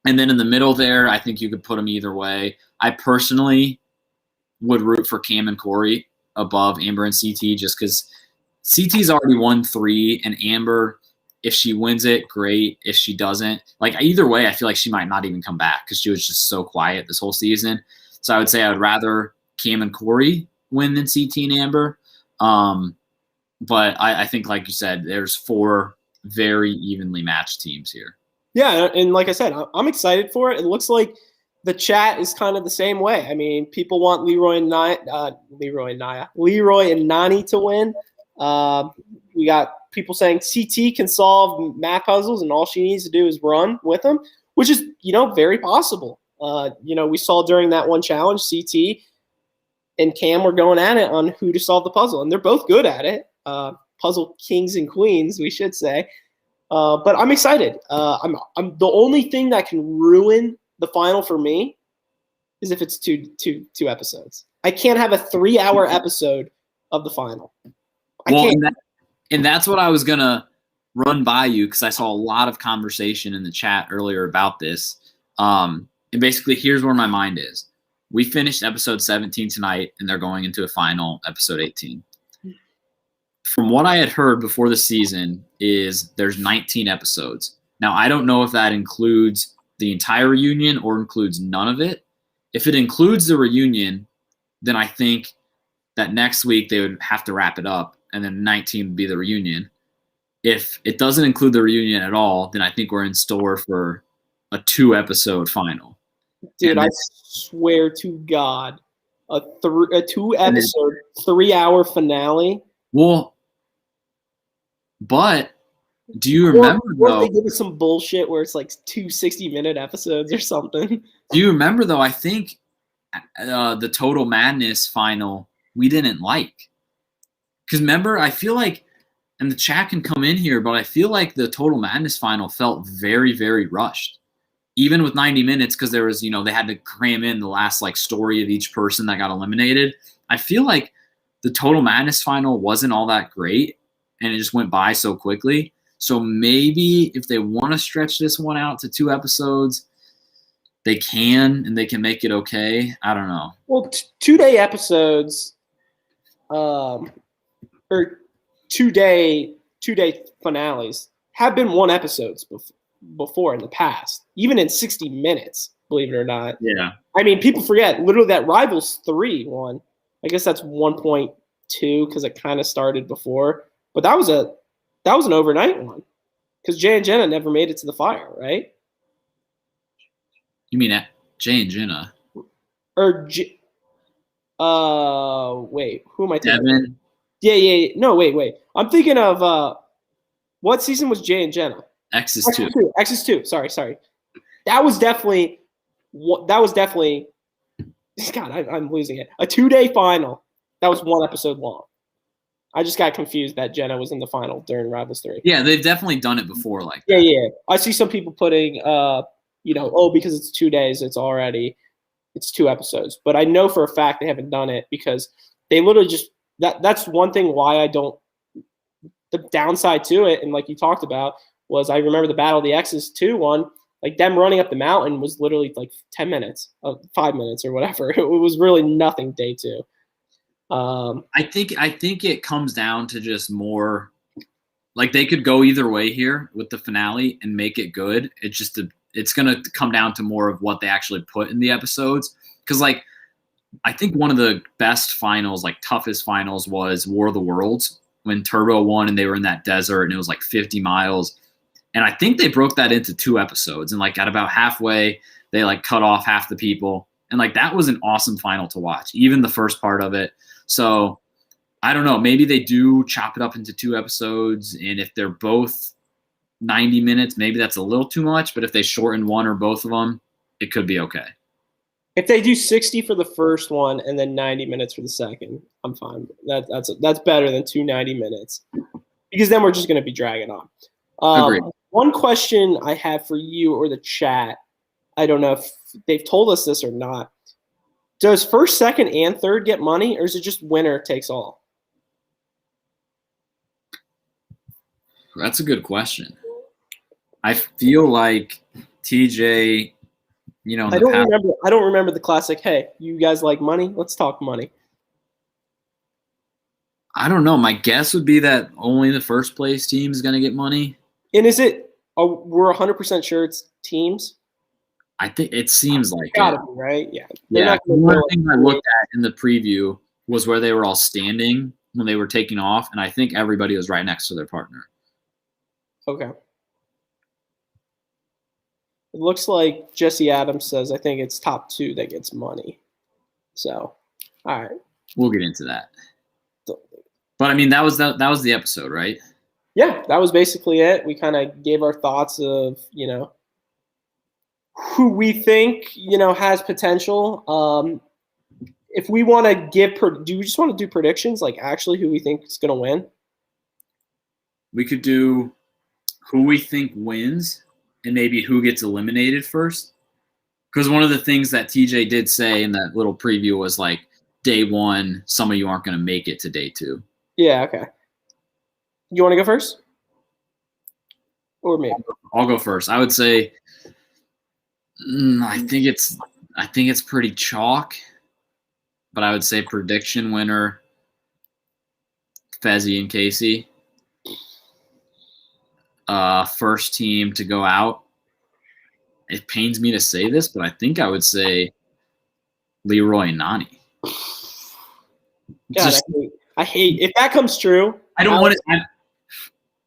And then in the middle there, I think you could put them either way. I personally would root for Cam and Corey above Amber and CT just because CT's already won 3, and Amber, if she wins it, great. If she doesn't, either way, I feel like she might not even come back because she was just so quiet this whole season. So I would say I would rather Cam and Corey win than CT and Amber. But I think, like you said, there's 4 very evenly matched teams here. Yeah, and like I said, I'm excited for it. It looks like the chat is kind of the same way. People want Leroy and Nani to win. We got people saying CT can solve math puzzles and all she needs to do is run with them, which is, very possible. We saw during that one challenge, CT and Cam were going at it on who to solve the puzzle, and they're both good at it. Puzzle kings and queens, we should say. But I'm excited. I'm the only thing that can ruin the final for me is if it's two episodes. I can't have a 3-hour episode of the final. And that's what I was gonna run by you, because I saw a lot of conversation in the chat earlier about this. And basically, here's where my mind is. We finished episode 17 tonight, and they're going into a final, episode 18. From what I had heard before the season is there's 19 episodes. Now, I don't know if that includes the entire reunion or includes none of it. If it includes the reunion, then I think that next week they would have to wrap it up, and then 19 would be the reunion. If it doesn't include the reunion at all, then I think we're in store for a 2-episode final. Dude, I swear to God, a 2-episode, 3-hour finale. Well, but do you remember, or they give us some bullshit where it's like 2 60-minute episodes or something? Do you remember, though, I think the Total Madness final we didn't like. Because remember, I feel like, and the chat can come in here, but I feel like the Total Madness final felt very, very rushed. Even with 90 minutes, because there was, they had to cram in the last story of each person that got eliminated. I feel like the Total Madness final wasn't all that great, and it just went by so quickly. So maybe if they want to stretch this one out to 2 episodes, they can, and they can make it okay. I don't know. Well, 2-day episodes, or 2-day finales have been 1 episodes before in the past, even in 60 minutes, believe it or not. Yeah. I mean, people forget, literally that Rivals 3 one. I guess that's 1.2 because it kind of started before. But that was an overnight one because Jay and Jenna never made it to the fire, right? You mean Jay and Jenna? Or wait, who am I thinking? Devin? Yeah. No, wait. I'm thinking of what season was Jay and Jenna? X's 2. X's 2. Sorry. That was definitely. God, I'm losing it. A 2-day final. That was 1 episode long. I just got confused that Jenna was in the final during Rivals 3. Yeah, they've definitely done it before, like that. Yeah. I see some people putting, because it's 2 days, it's 2 episodes. But I know for a fact they haven't done it because they literally just that's one thing why I don't. The downside to it, and like you talked about, was I remember the Battle of the X's 2 one. Like them running up the mountain was literally 10 minutes, 5 minutes or whatever. It was really nothing day 2. I think it comes down to just more they could go either way here with the finale and make it good. It's going to come down to more of what they actually put in the episodes. Because I think one of the best finals, toughest finals, was War of the Worlds when Turbo won and they were in that desert and it was 50 miles. And I think they broke that into 2 episodes. And at about halfway, they cut off half the people. And that was an awesome final to watch, even the first part of it. So I don't know. Maybe they do chop it up into 2 episodes. And if they're both 90 minutes, maybe that's a little too much. But if they shorten one or both of them, it could be okay. If they do 60 for the first one and then 90 minutes for the second, I'm fine. That's better than 2 90 minutes because then we're just going to be dragging on. Agreed. One question I have for you or the chat, I don't know if they've told us this or not. Does first, second, and third get money, or is it just winner takes all? That's a good question. I feel like TJ, I don't remember the classic, hey, you guys like money? Let's talk money. I don't know. My guess would be that only the first place team is going to get money. And we're 100% sure it's teams? I think it seems like gotta it. be, right? Yeah. One thing I looked at in the preview was where they were all standing when they were taking off, and I think everybody was right next to their partner. Okay. It looks like Jesse Adams says, I think it's top 2 that gets money. So, all right. We'll get into that. But I mean, that was the episode, right? Yeah, that was basically it. We kind of gave our thoughts of, who we think, has potential. If we want to do we just want to do predictions, like actually who we think is going to win? We could do who we think wins and maybe who gets eliminated first. Because one of the things that TJ did say in that little preview was like, day one, some of you aren't going to make it to day two. Yeah, okay. You want to go first? Or me? I'll go first. I would say I think it's pretty chalk, but I would say prediction winner Fezzi and Casey. First team to go out. It pains me to say this, but I think I would say Leroy and Nani. God, I hate if that comes true. I don't want it.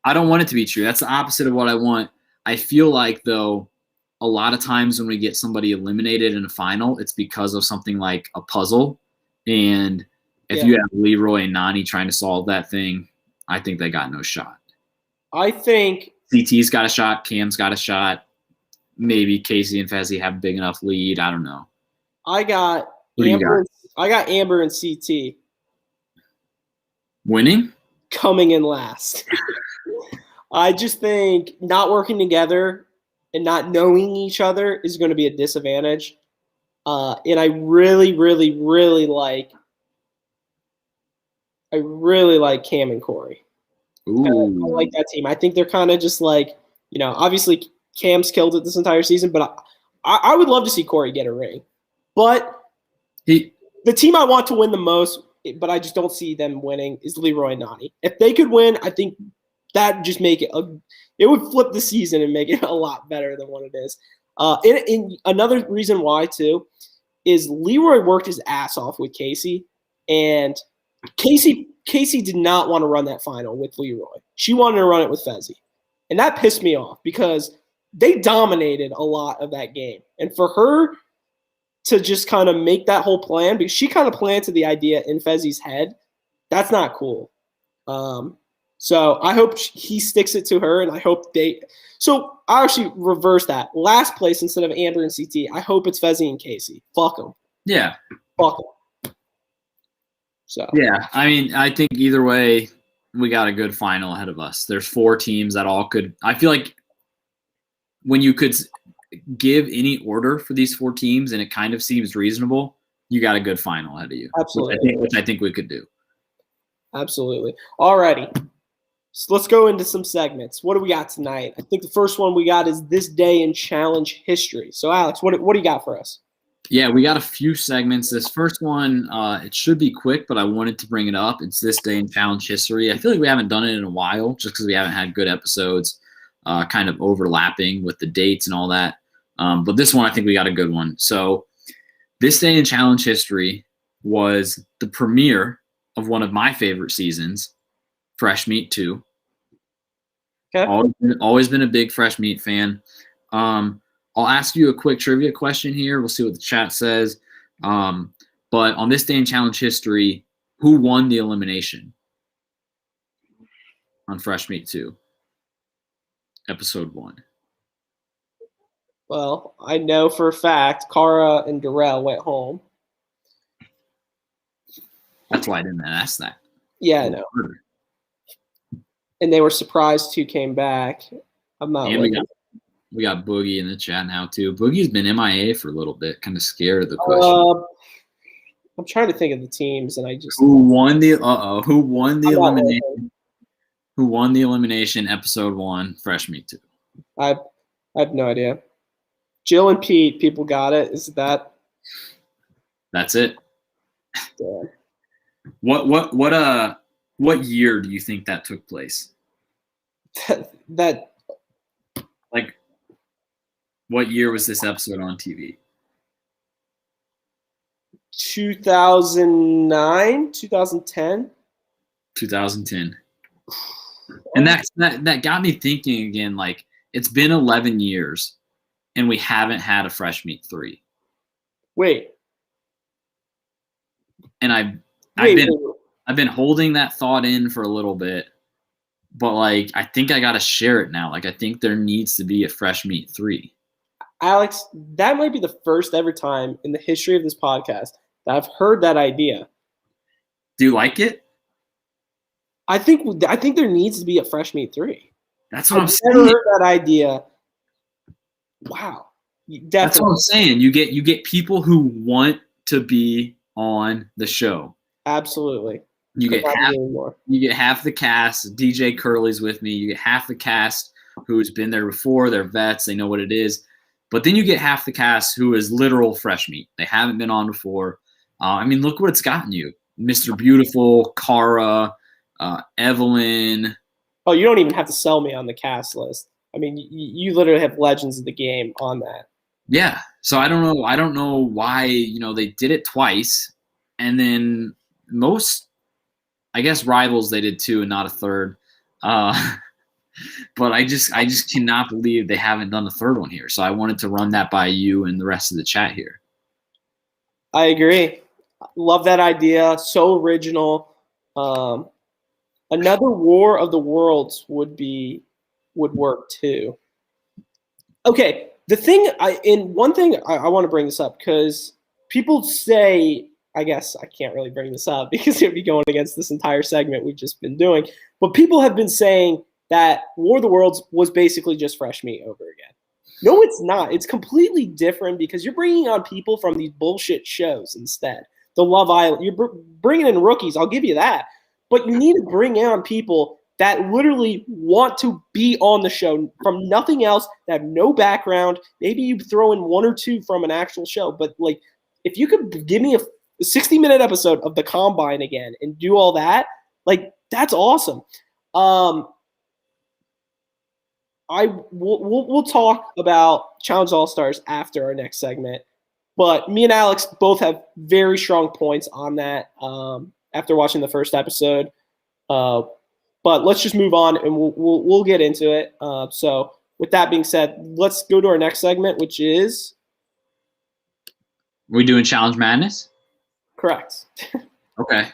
I don't want it to be true. That's the opposite of what I want. I feel like, though, a lot of times when we get somebody eliminated in a final, it's because of something like a puzzle. And if you have Leroy and Nani trying to solve that thing, I think they got no shot. I think CT's got a shot. Cam's got a shot. Maybe Casey and Fezzi have a big enough lead. I don't know. I got Amber and CT winning, coming in last. I just think not working together and not knowing each other is going to be a disadvantage. And I really, really, really like Cam and Corey. Ooh. I like that team. I think they're kind of just like, obviously Cam's killed it this entire season, but I would love to see Corey get a ring. But the team I want to win the most, but I just don't see them winning, is Leroy and Nani. If they could win, I think that would just make it it would flip the season and make it a lot better than what it is. And another reason why, too, is Leroy worked his ass off with Casey, and Casey did not want to run that final with Leroy. She wanted to run it with Fezzi. And that pissed me off because they dominated a lot of that game. And for her to just kind of make that whole plan, because she kind of planted the idea in Fezzi's head, that's not cool. So I hope he sticks it to her, and I hope so I actually reverse that. Last place instead of Amber and CT, I hope it's Fezzi and Casey. Fuck them. Yeah. Fuck them. So. Yeah, I mean, I think either way, we got a good final ahead of us. There's 4 teams that all could – I feel like when you could give any order for these 4 teams and it kind of seems reasonable, you got a good final ahead of you. Absolutely. Which I think we could do. Absolutely. All righty. So let's go into some segments. What do we got tonight? I think the first one we got is This Day in Challenge History. So, Alex, what do you got for us? Yeah, we got a few segments. This first one, it should be quick, but I wanted to bring it up. It's This Day in Challenge History. I feel like we haven't done it in a while just because we haven't had good episodes kind of overlapping with the dates and all that. But this one, I think we got a good one. So This Day in Challenge History was the premiere of one of my favorite seasons, Fresh Meat 2. Okay. Always been a big Fresh Meat fan. I'll ask you a quick trivia question here. We'll see what the chat says. But on This Day in Challenge History, who won the elimination on Fresh Meat 2, Episode 1? Well, I know for a fact Cara and Darrell went home. That's why I didn't ask that. Yeah, I know. And they were surprised who came back. I'm not looking. We got Boogie in the chat now, too. Boogie's been MIA for a little bit. Kind of scared of the question. I'm trying to think of the teams, and I just... Who won the elimination? Who won the elimination, Episode 1, Fresh Meat 2? I have no idea. Jill and Pete, people got it. Is that... That's it. Yeah. What year do you think that took place? Like, what year was this episode on TV? 2009, 2010. 2010. And that got me thinking again, like, it's been 11 years and we haven't had a Fresh Meat 3. Wait. And I've been holding that thought in for a little bit, but like I think I gotta share it now. Like I think there needs to be a fresh meat 3. Alex, that might be the first ever time in the history of this podcast that I've heard that idea. Do you like it? I think there needs to be a fresh meat 3. That's what I'm never saying. heard that idea. Wow. Definitely. That's what I'm saying. You get people who want to be on the show. Absolutely. You get half the cast. DJ Curley's with me. You get half the cast who's been there before. They're vets. They know what it is. But then you get half the cast who is literal fresh meat. They haven't been on before. I mean, look what it's gotten you. Mr. Beautiful, Cara, Evelyn. Oh, you don't even have to sell me on the cast list. I mean, you literally have legends of the game on that. Yeah. So I don't know why, they did it twice. And then most, I guess, rivals they did 2 and not a third. But I just cannot believe they haven't done the third one here. So I wanted to run that by you and the rest of the chat here. I agree. Love that idea. So original. Another War of the Worlds would work too. Okay, one thing I want to bring this up because people say, I guess I can't really bring this up because it would be going against this entire segment we've just been doing, but people have been saying that War of the Worlds was basically just fresh meat over again. No, it's not. It's completely different because you're bringing on people from these bullshit shows instead. The Love Island, you're bringing in rookies, I'll give you that. But you need to bring on people that literally want to be on the show from nothing else, that have no background. Maybe you throw in 1 or 2 from an actual show. But, like, if you could give me a 60-minute episode of the Combine again and do all that, like, that's awesome. We'll talk about Challenge All-Stars after our next segment. But me and Alex both have very strong points on that after watching the first episode. But let's just move on and we'll get into it. So with that being said, let's go to our next segment, which is. Are we doing Challenge Madness? Correct. Okay.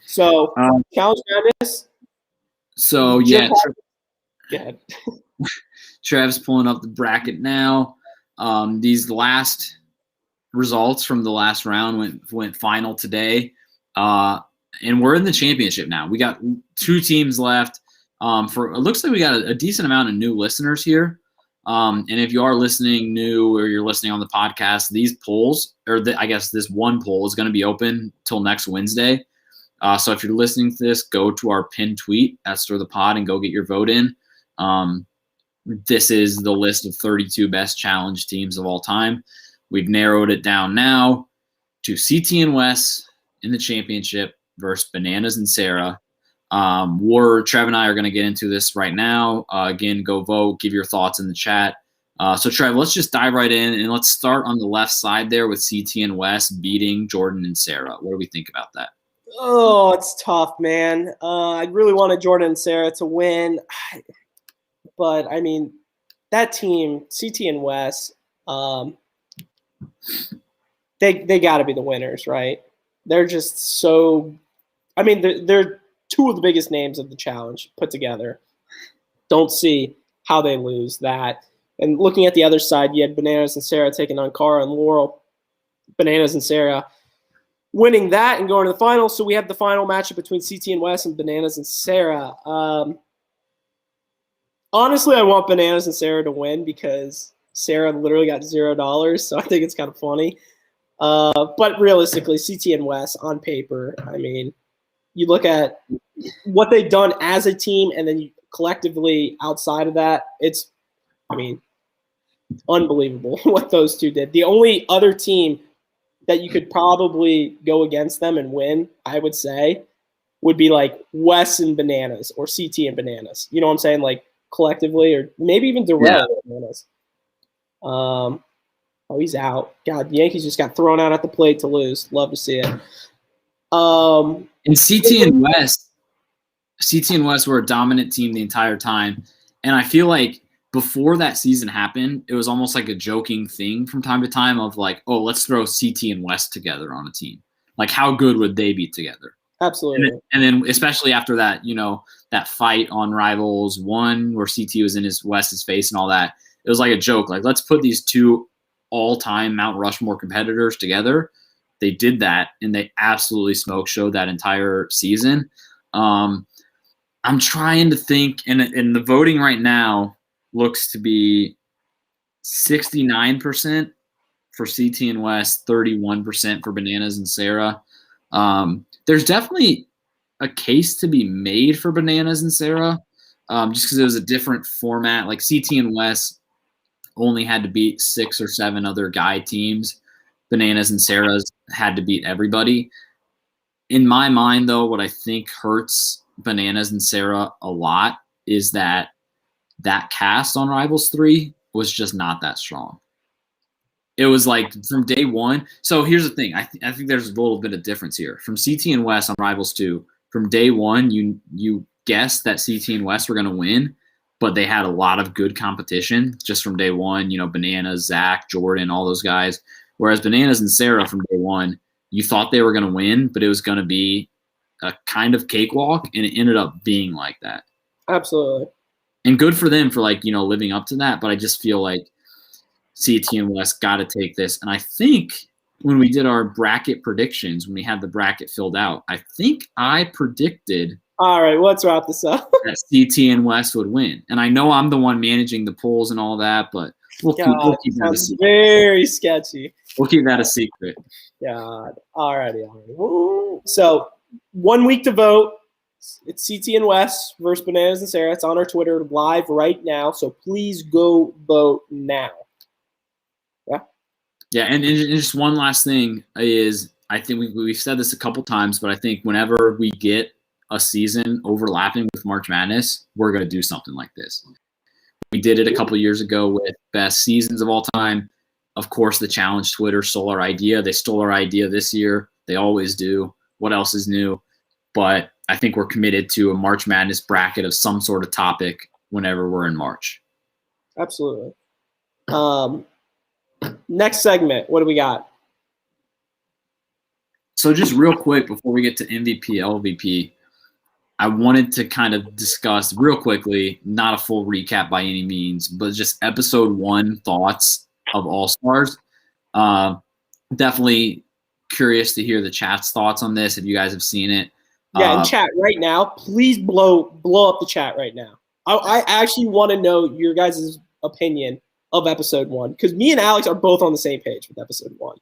So Challenge Madness. So yeah. Go ahead. Trev's pulling up the bracket now. These last results from the last round went final today. And we're in the championship now. We got 2 teams left. It looks like we got a decent amount of new listeners here. And if you are listening new or you're listening on the podcast, these polls, I guess this one poll is going to be open till next Wednesday. So if you're listening to this, go to our pinned tweet at Stir the Pod and go get your vote in. This is the list of 32 best challenge teams of all time. We've narrowed it down now to CT and Wes in the championship versus Bananas and Sarah. Trev and I are going to get into this right now. Again, go vote, give your thoughts in the chat. So Trev, let's just dive right in and let's start on the left side there with CT and Wes beating Jordan and Sarah. What do we think about that? Oh, it's tough, man. I really wanted Jordan and Sarah to win. But, I mean, that team, CT and Wes, they got to be the winners, right? They're just so – I mean, they're 2 of the biggest names of the challenge put together. Don't see how they lose that. And looking at the other side, you had Bananas and Sarah taking on Cara and Laurel. Bananas and Sarah winning that and going to the final. So we have the final matchup between CT and Wes and Bananas and Sarah. Honestly, I want Bananas and Sarah to win because Sarah literally got $0, so I think it's kind of funny. But realistically, CT and Wes on paper, I mean, you look at what they've done as a team and then collectively outside of that, it's, I mean, unbelievable what those 2 did. The only other team that you could probably go against them and win, I would say, would be like Wes and Bananas or CT and Bananas. You know what I'm saying? Like, collectively, or maybe even Darrell. Yeah. Oh, he's out. God, the Yankees just got thrown out at the plate to lose. Love to see it. And CT and West were a dominant team the entire time. And I feel like before that season happened, it was almost like a joking thing from time to time of like, oh, let's throw CT and West together on a team. Like, how good would they be together? Absolutely. And then especially after that, that fight on Rivals 1 where CT was in Wes's face and all that, it was like a joke. Like, let's put these two all-time Mount Rushmore competitors together. They did that, and they absolutely smoke showed that entire season. I'm trying to think, and the voting right now looks to be 69% for CT and West, 31% for Bananas and Sarah. There's definitely a case to be made for Bananas and Sarah, just because it was a different format. Like CT and West only had to beat 6 or 7 other guy teams. Bananas and Sarah's had to beat everybody. In my mind, though, what I think hurts Bananas and Sarah a lot is that cast on Rivals 3 was just not that strong. It was like from day one. So here's the thing. I think there's a little bit of difference here. From CT and West on Rivals 2, from day one, you guessed that CT and West were going to win, but they had a lot of good competition just from day one. Bananas, Zach, Jordan, all those guys. Whereas Bananas and Sarah from day one, you thought they were going to win, but it was going to be a kind of cakewalk, and it ended up being like that. Absolutely. And good for them for living up to that. But I just feel like CT and West got to take this. And I think when we did our bracket predictions, when we had the bracket filled out, I think I predicted. All right, let's wrap this up. That CT and West would win. And I know I'm the one managing the polls and all that, but we'll keep that a secret. Very sketchy. We'll keep that a secret. God. Alrighty. So 1 week to vote. It's CT and West versus Bananas and Sarah. It's on our Twitter live right now. So please go vote now. Yeah, and just one last thing is, I think we've said this a couple times, but I think whenever we get a season overlapping with March Madness, we're going to do something like this. We did it a couple years ago with best seasons of all time. Of course, the Challenge Twitter stole our idea. They stole our idea this year. They always do. What else is new? But I think we're committed to a March Madness bracket of some sort of topic whenever we're in March. Absolutely. Next segment, what do we got? So just real quick before we get to MVP, LVP, I wanted to kind of discuss real quickly, not a full recap by any means, but just episode 1 thoughts of All-Stars. Definitely curious to hear the chat's thoughts on this if you guys have seen it. Yeah, in chat right now, please blow up the chat right now. I actually want to know your guys' opinion of episode 1, because me and Alex are both on the same page with episode 1.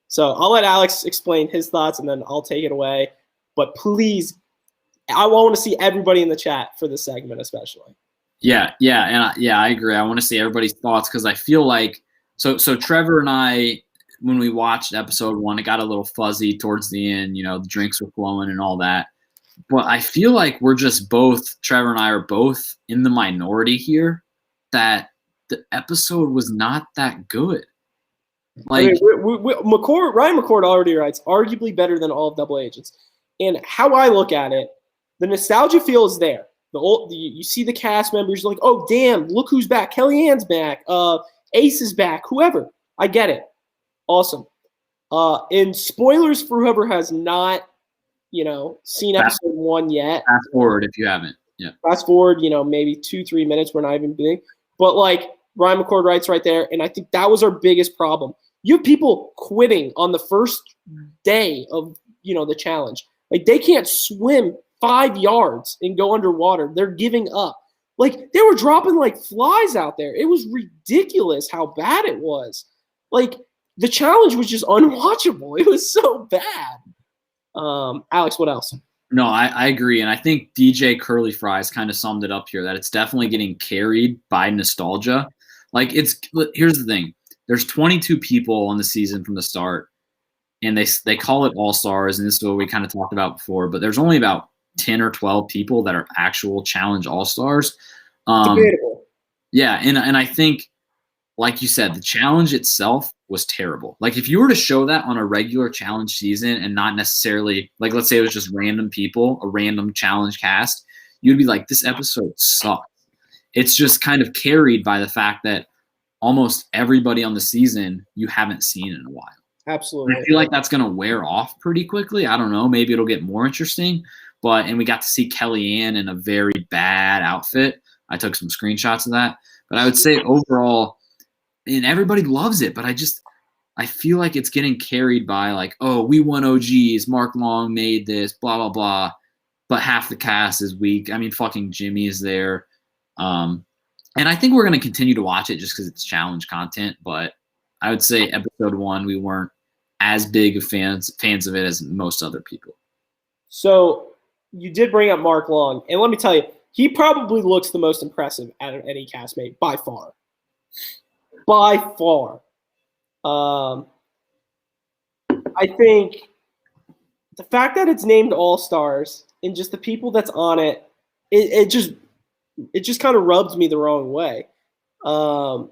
So I'll let Alex explain his thoughts, and then I'll take it away. But please, I want to see everybody in the chat for this segment, especially. Yeah, I agree. I want to see everybody's thoughts because I feel like so Trevor and I, when we watched episode 1, it got a little fuzzy towards the end. The drinks were flowing and all that. But I feel like we're just both, Trevor and I are both in the minority here, that the episode was not that good. Ryan McCord already writes, arguably better than all of Double Agents. And how I look at it, the nostalgia feel is there. You see the cast members, you're like, oh, damn, look who's back. Kellyanne's back. Ace is back. Whoever. I get it. Awesome. And spoilers for whoever has not, seen episode 1 yet. Fast forward if you haven't. Yeah. Fast forward, maybe 2-3 minutes. We're not even big. But Ryan McCord writes right there, and I think that was our biggest problem. You have people quitting on the first day of, the challenge. They can't swim 5 yards and go underwater. They're giving up. They were dropping like flies out there. It was ridiculous how bad it was. The challenge was just unwatchable. It was so bad. Alex, what else? No, I agree. And I think DJ Curly Fries kind of summed it up here, that it's definitely getting carried by nostalgia. Here's the thing. There's 22 people on the season from the start, and they call it All-Stars, and this is what we kind of talked about before, but there's only about 10 or 12 people that are actual challenge All-Stars. Debatable. Yeah, and I think, like you said, the challenge itself was terrible. If you were to show that on a regular challenge season and not necessarily, let's say it was just random people, a random challenge cast, you'd be like, this episode sucks. It's just kind of carried by the fact that almost everybody on the season you haven't seen in a while. Absolutely. I feel like that's going to wear off pretty quickly. I don't know. Maybe it'll get more interesting. And we got to see Kellyanne in a very bad outfit. I took some screenshots of that. But I would say overall, and everybody loves it, but I feel like it's getting carried by like, oh, we won OGs. Mark Long made this, blah, blah, blah. But half the cast is weak. I mean, fucking Jimmy is there. And I think we're going to continue to watch it just because it's challenge content. But I would say episode 1, we weren't as big of fans of it as most other people. So you did bring up Mark Long. And let me tell you, he probably looks the most impressive out of any castmate by far. By far. I think the fact that it's named All-Stars and just the people that's on it, it just kind of rubs me the wrong way. I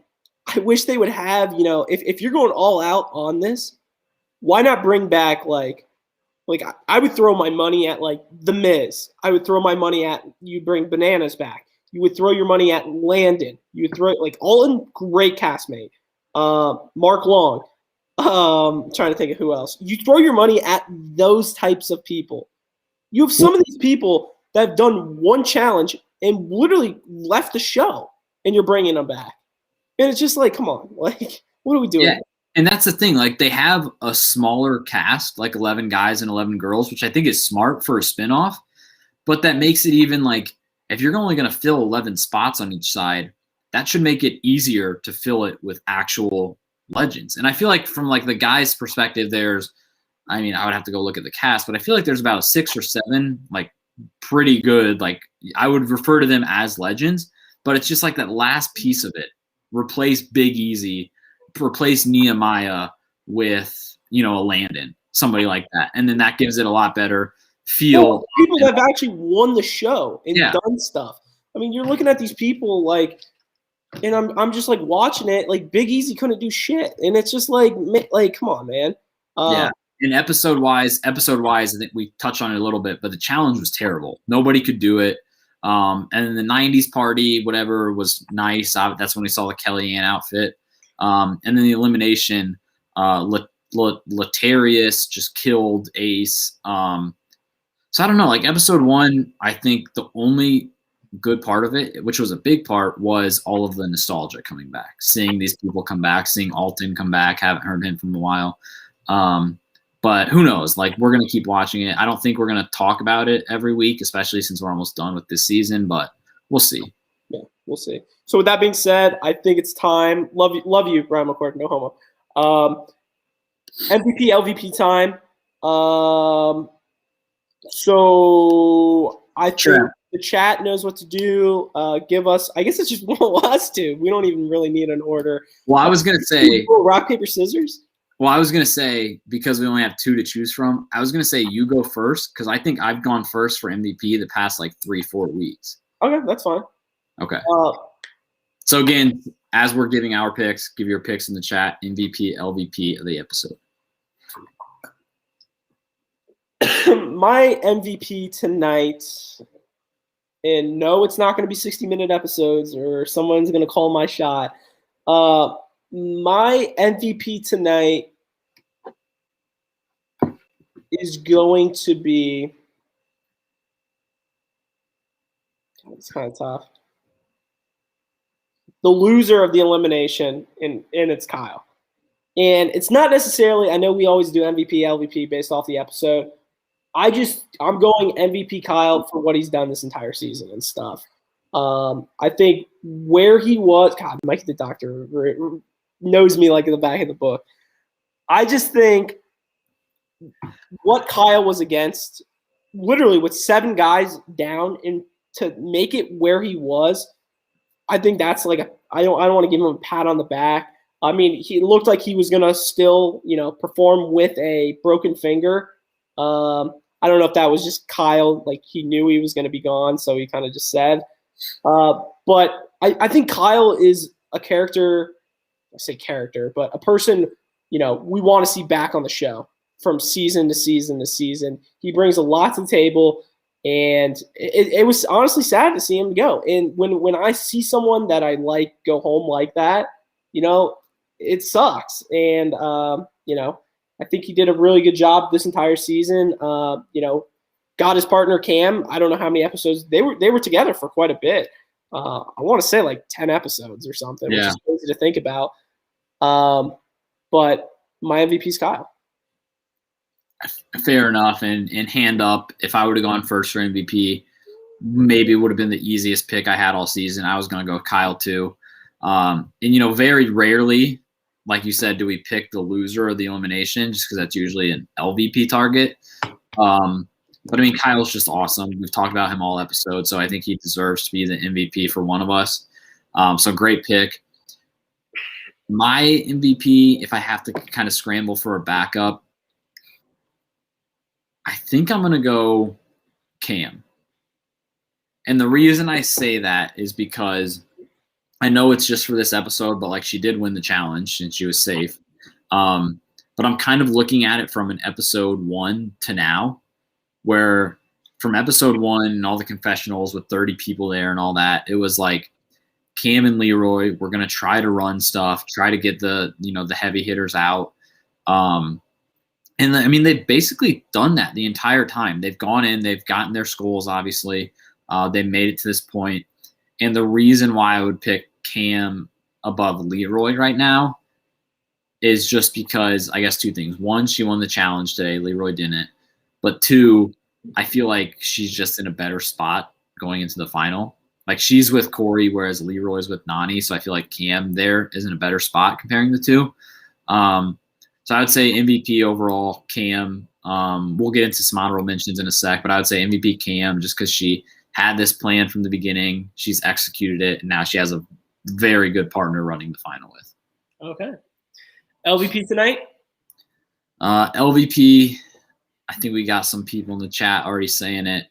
wish they would have, if you're going all out on this, why not bring back like I would throw my money at like The Miz. I would throw my money at you bring Bananas back. You would throw your money at Landon. You would throw like all in great castmate. Mark Long. Trying to think of who else. You throw your money at those types of people. You have some of these people that have done one challenge and literally left the show, and you're bringing them back. And it's just like, come on, like, what are we doing? Yeah. And that's the thing. Like, they have a smaller cast, like 11 guys and 11 girls, which I think is smart for a spinoff. But that makes it even like, if you're only going to fill 11 spots on each side, that should make it easier to fill it with actual legends. And I feel like from like the guys' perspective, I would have to go look at the cast, but I feel like there's about 6 or 7, like pretty good. Like I would refer to them as legends, but it's just like that last piece of it. Replace Big Easy, replace Nehemiah with, a Landon, somebody like that. And then that gives it a lot better feel. Well, people that have actually won the show and done stuff. I mean, you're looking at these people like, and I'm just like watching it. Like Big Easy couldn't do shit, and it's just like come on, man. Yeah. And episode wise, I think we touched on it a little bit, but the challenge was terrible. Nobody could do it. And then the 90s party, whatever, was nice. That's when we saw the Kellyanne outfit. And then the elimination, Latarius just killed Ace. So I don't know. Like episode 1, I think the only good part of it, which was a big part, was all of the nostalgia coming back. Seeing these people come back, seeing Alton come back. Haven't heard him from a while. But who knows? Like, we're going to keep watching it. I don't think we're going to talk about it every week, especially since we're almost done with this season, but we'll see. Yeah, we'll see. So with that being said, I think it's time. Love you, Brian McCord, no homo. MVP, LVP time. So I think the chat knows what to do. Give us, I guess it's just one of us two. We don't even really need an order. Well, I was going to say rock, paper, scissors. Well, I was going to say, because we only have 2 to choose from, I was going to say you go first, because I think I've gone first for MVP the past like 3-4 weeks. Okay, that's fine. Okay. So again, as we're giving our picks, give your picks in the chat, MVP, LVP of the episode. My MVP tonight, and no, it's not going to be 60-minute episodes or someone's going to call my shot. My MVP tonight is going to be – it's kind of tough. The loser of the elimination, and it's Kyle. And it's not necessarily – I know we always do MVP, LVP based off the episode. I'm going MVP Kyle for what he's done this entire season and stuff. I think where he was – God, Mike the Doctor knows me like in the back of the book. I just think what Kyle was against, literally with 7 guys down, and to make it where he was, I think that's like I don't want to give him a pat on the back. I mean, he looked like he was gonna still, perform with a broken finger. I don't know if that was just Kyle, like he knew he was gonna be gone, so he kind of just said. But I think Kyle is a character. I say character, but a person, we want to see back on the show from season to season to season. He brings a lot to the table, and it was honestly sad to see him go. And when I see someone that I like go home like that, it sucks. And, I think he did a really good job this entire season. Got his partner Cam. I don't know how many episodes they were together for quite a bit. I want to say like 10 episodes or something, which is crazy to think about. But my MVP is Kyle. Fair enough. And hand up, if I would have gone first for MVP, maybe it would have been the easiest pick I had all season. I was going to go Kyle too. Very rarely, like you said, do we pick the loser of the elimination just because that's usually an LVP target. But I mean, Kyle's just awesome. We've talked about him all episode, so I think he deserves to be the MVP for one of us. So great pick. My MVP, if I have to kind of scramble for a backup, I think I'm going to go Cam. And the reason I say that is because I know it's just for this episode, but like she did win the challenge and she was safe. But I'm kind of looking at it from an episode 1 to now, where from episode 1 and all the confessionals with 30 people there and all that, it was like Cam and Leroy were going to try to run stuff, try to get the heavy hitters out. They've basically done that the entire time. They've gone in, they've gotten their skulls, obviously. They made it to this point. And the reason why I would pick Cam above Leroy right now is just because, I guess, two things. One, she won the challenge today. Leroy didn't. But two, I feel like she's just in a better spot going into the final. Like, she's with Corey, whereas Leroy's with Nani. So I feel like Cam there is in a better spot comparing the two. So I would say MVP overall, Cam. We'll get into some honorable mentions in a sec, but I would say MVP Cam just because she had this plan from the beginning. She's executed it, and now she has a very good partner running the final with. Okay. LVP tonight? LVP, I think we got some people in the chat already saying it.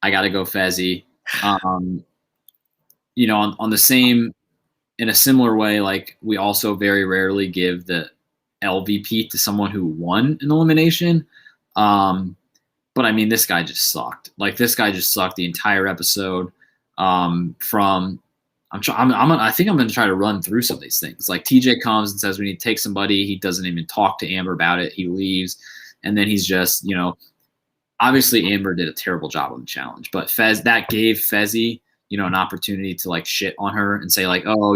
I got to go Fezzi. On the same, in a similar way, like we also very rarely give the LVP to someone who won an elimination. But I mean, this guy just sucked. Like, this guy just sucked the entire episode. I think I'm going to try to run through some of these things. Like, TJ comes and says we need to take somebody. He doesn't even talk to Amber about it. He leaves. And then he's just, obviously Amber did a terrible job on the challenge, but that gave Fezzi, an opportunity to like shit on her and say like, oh,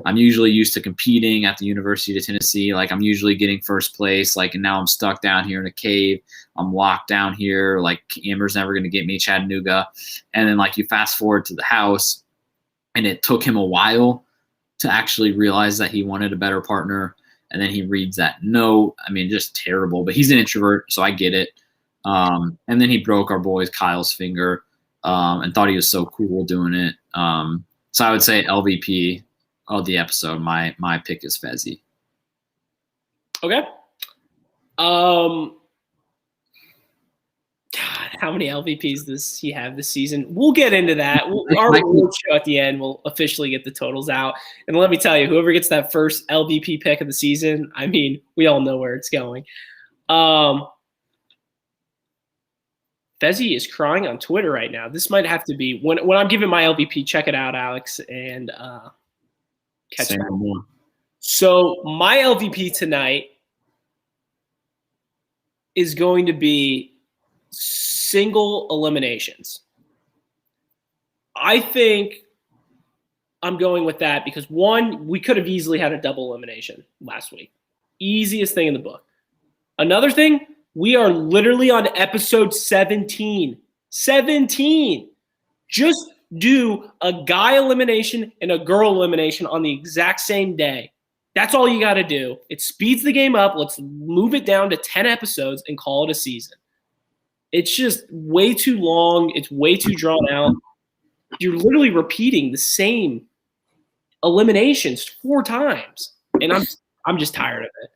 I'm usually used to competing at the University of Tennessee. Like, I'm usually getting first place. Like, and now I'm stuck down here in a cave. I'm locked down here. Like, Amber's never going to get me, Chattanooga. And then like you fast forward to the house, and it took him a while to actually realize that he wanted a better partner. And then he reads that note. I mean, just terrible, but he's an introvert, so I get it. And then he broke our boy Kyle's finger. And thought he was so cool doing it. So I would say LVP of the episode. My pick is Fezzi. Okay. God, how many LVPs does he have this season? We'll get into that. Our reward show at the end will officially get the totals out. And let me tell you, whoever gets that first LVP pick of the season, I mean, we all know where it's going. Fezzi is crying on Twitter right now. This might have to be when I'm giving my LVP. Check it out, Alex, and catch it. So my LVP tonight is going to be single eliminations. I think I'm going with that because, one, we could have easily had a double elimination last week. Easiest thing in the book. Another thing, we are literally on episode 17. 17. Just do a guy elimination and a girl elimination on the exact same day. That's all you got to do. It speeds the game up. Let's move it down to 10 episodes and call it a season. It's just way too long. It's way too drawn out. You're literally repeating the same eliminations 4 times. And I'm just tired of it.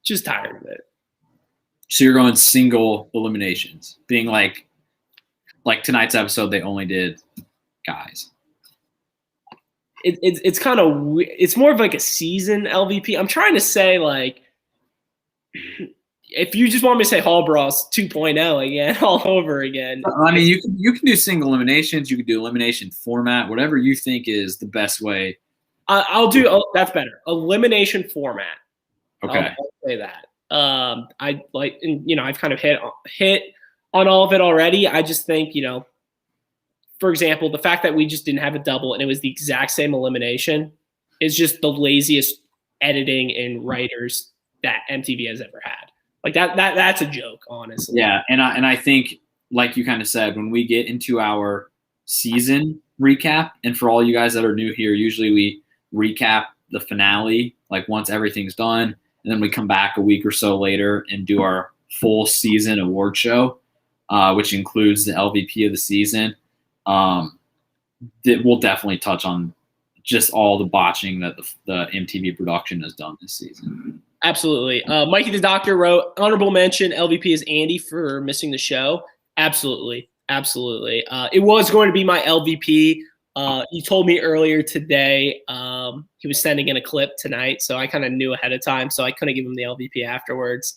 Just tired of it. So you're going single eliminations, being like tonight's episode, they only did guys. It's kind of, it's more of like a season LVP. I'm trying to say, like, if you just want me to say Hall Bros 2.0 again, all over again. I mean, you can do single eliminations. You can do elimination format, whatever you think is the best way. I'll do. That's better. Elimination format. Okay. I'll say that. I like, and, I've kind of hit on all of it already. I just think, for example, the fact that we just didn't have a double and it was the exact same elimination is just the laziest editing and writers that MTV has ever had. Like that's a joke, honestly. Yeah, and I think, like you kind of said, when we get into our season recap, and for all you guys that are new here, usually we recap the finale like once everything's done, and then we come back a week or so later and do our full season award show, which includes the LVP of the season. We'll definitely touch on just all the botching that the MTV production has done this season. Absolutely. Mikey the Doctor wrote, honorable mention, LVP is Andy for missing the show. Absolutely. Absolutely. It was going to be my LVP. He told me earlier today he was sending in a clip tonight, so I kind of knew ahead of time, so I couldn't give him the LVP afterwards.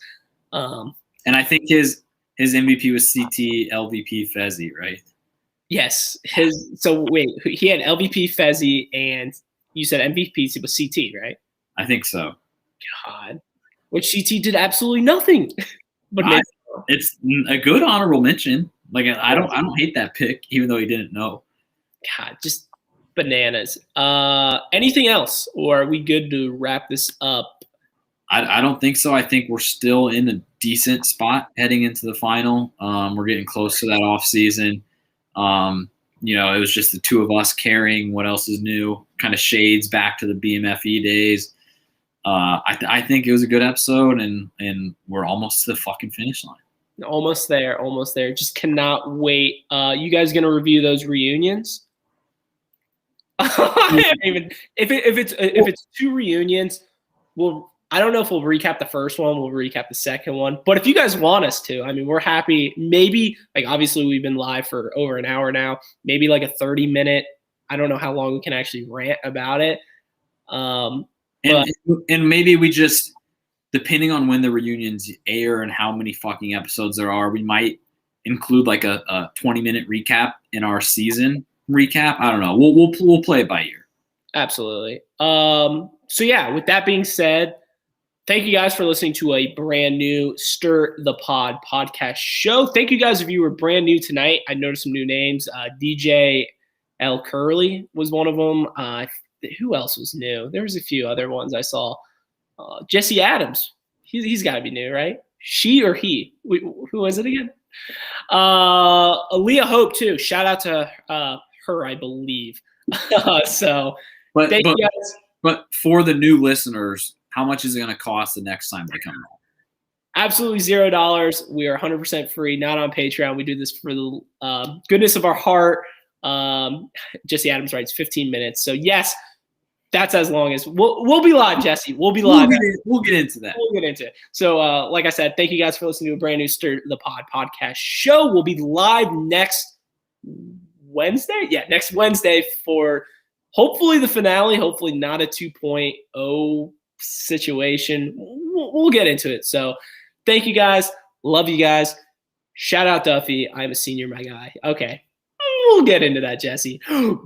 And I think his MVP was CT LVP Fezzi, right? Yes. So wait, he had LVP Fezzi, and you said MVP was CT, right? I think so. God, which CT did absolutely nothing. But it's a good honorable mention. Like I don't hate that pick, even though he didn't know. God, just bananas. Anything else, or are we good to wrap this up? I don't think so. I think we're still in a decent spot heading into the final. We're getting close to that off season. It was just the two of us carrying what else is new, kind of shades back to the BMFE days. I think it was a good episode, and we're almost to the fucking finish line. Almost there. Just cannot wait. You guys gonna review those reunions? If it's two reunions, I don't know if we'll recap the first one. We'll recap the second one. But if you guys want us to, I mean, we're happy. Maybe, like, obviously we've been live for over an hour now. Maybe like a 30-minute. I don't know how long we can actually rant about it. And maybe we just, depending on when the reunions air and how many fucking episodes there are, we might include like a 20-minute recap in our season recap. I don't know. We'll play it by ear. Absolutely. So yeah, with that being said, thank you guys for listening to a brand new Stir the Pod podcast show. Thank you guys if you were brand new tonight. I noticed some new names. DJ L. Curley was one of them. Who else was new? There was a few other ones I saw. Jesse Adams. He's got to be new, right? She or he? Who was it again? Aaliyah Hope, too. Shout out to her, I believe. Thank you guys. But for the new listeners, how much is it going to cost the next time they come on? Absolutely $0. We are 100% free, not on Patreon. We do this for the goodness of our heart. Jesse Adams writes 15 minutes. So, yes, that's as long as we'll be live, Jesse. We'll be live. We'll get into that. We'll get into it. So, like I said, thank you guys for listening to a brand new Stir the Pod podcast show. We'll be live next Wednesday. Yeah, next Wednesday for hopefully the finale. Hopefully not a 2.0 situation. We'll get into it. So, thank you guys. Love you guys. Shout out Duffy. I'm a senior, my guy. Okay. We'll get into that, Jesse.